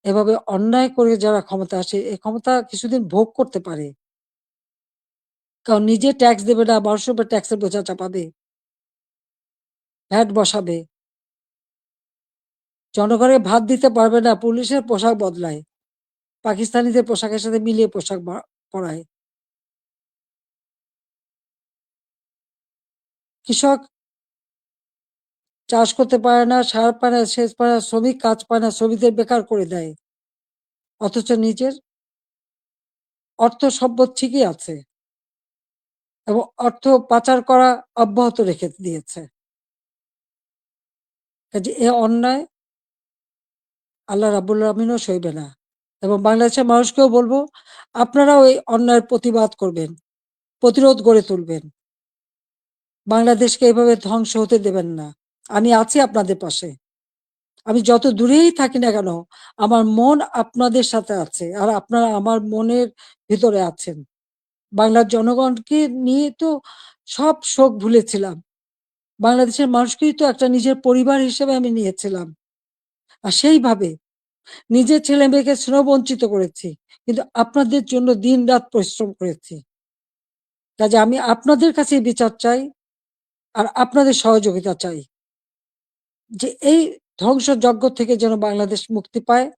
এভাবে অন্যায় করে যারা ক্ষমতায় আসে, এই ক্ষমতা কিছুদিন ভোগ করতে পারে। কারণ নিজে ট্যাক্স দেবে না, মানুষের উপর ট্যাক্সের বোঝা চাপাবে, ভ্যাট বসাবে। জনগণের ভাত দিতে পারবে না, পুলিশের পোশাক বদলায়। পাকিস্তানিদের পোশাকের সাথে মিলিয়ে পোশাক পরায়। কৃষক চাষ করতে পারে না, সার পায় না, সেচ পায় না, শ্রমিক কাজ পায় না, শ্রমিকদের বেকার করে দেয়। অথচ নিজের অর্থ সম্পদ ঠিকই আছে এবং অর্থ পাচার করা অব্যাহত রেখে দিয়েছে। কাজে এ অন্যায় আল্লাহ রাব্বুল আলামিনও সইবে না। এবং বাংলাদেশের মানুষকেও বলবো, আপনারাও এই অন্যায়ের প্রতিবাদ করবেন, প্রতিরোধ গড়ে তুলবেন। বাংলাদেশকে এভাবে ধ্বংস হতে দেবেন না। আমি আছি আপনাদের পাশে। আমি যত দূরেই থাকি না কেন, আমার মন আপনাদের সাথে আছে। আর আপনারা আমার মনের ভিতরে আছেন। বাংলার জনগণকে নিয়ে তো সব শোক ভুলেছিলাম। বাংলাদেশের মানুষকেই তো একটা নিজের পরিবার হিসেবে আমি নিয়েছিলাম। আর সেইভাবে নিজের ছেলে-মেয়েকে স্নেহবঞ্চিত করেছি। কিন্তু আপনাদের জন্য দিন-রাত পরিশ্রম করেছি। কাজে আমি আপনাদের কাছেই বিচার চাই, আর আপনাদের সহযোগিতা চাই। যে এই ধ্বংসযজ্ঞ থেকে যেন বাংলাদেশ মুক্তি পায়,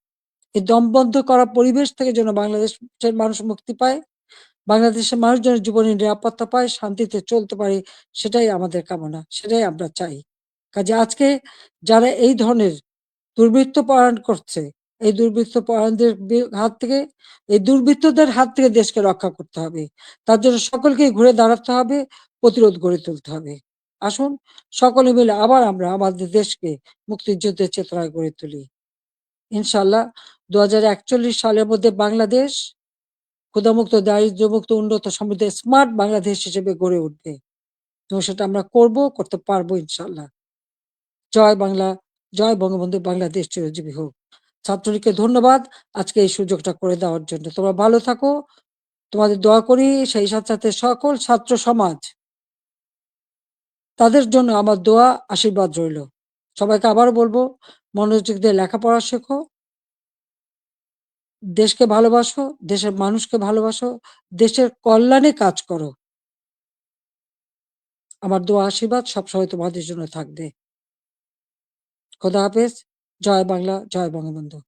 এই দমবন্ধ করা পরিবেশ থেকে যেন বাংলাদেশের মানুষ মুক্তি পায়, বাংলাদেশের মানুষ যেন জীবনের নিরাপত্তা পায়, শান্তিতে চলতে পারে, সেটাই আমাদের কামনা, সেটাই আমরা চাই। কাজে আজকে যারা এই ধরনের দুর্বৃত্ত পরায়ণ করছে, এই দুর্বৃত্ত পরায়ণদের হাত থেকে, এই দুর্বৃত্তদের হাত থেকে দেশকে রক্ষা করতে হবে। তার জন্য সকলকেই ঘুরে দাঁড়াতে হবে, প্রতিরোধ গড়ে তুলতে হবে। আসুন সকলে মিলে আবার আমরা আমাদের দেশকে মুক্তিযুদ্ধের চেতনায় গড়ে তুলি। ইনশাআল্লাহ ২০৪১ সালের মধ্যে বাংলাদেশ ক্ষুধামুক্ত, দারিদ্র্যমুক্ত, উন্নত, সমৃদ্ধ, স্মার্ট বাংলাদেশ হিসেবে গড়ে উঠবে এবং সেটা আমরা করতে পারবো ইনশাআল্লাহ। জয় বাংলা, জয় বঙ্গবন্ধু, বাংলাদেশ চিরজীবী হোক। ছাত্রলীগকে ধন্যবাদ আজকে এই সুযোগটা করে দেওয়ার জন্য। তোমরা ভালো থাকো, তোমাদের দোয়া করি। সেই সাথে সাথে সকল ছাত্র সমাজ, তাদের জন্য আমার দোয়া, আশীর্বাদ রইল। সবাইকে আবারও বলবো, মনোযোগ দিয়ে লেখাপড়া শেখো, দেশকে ভালোবাসো, দেশের মানুষকে ভালোবাসো, দেশের কল্যাণে কাজ করো। আমার দোয়া আশীর্বাদ সবসময় তোমাদের জন্য থাকবে। খোদা হাফেজ। জয় বাংলা, জয় বঙ্গবন্ধু।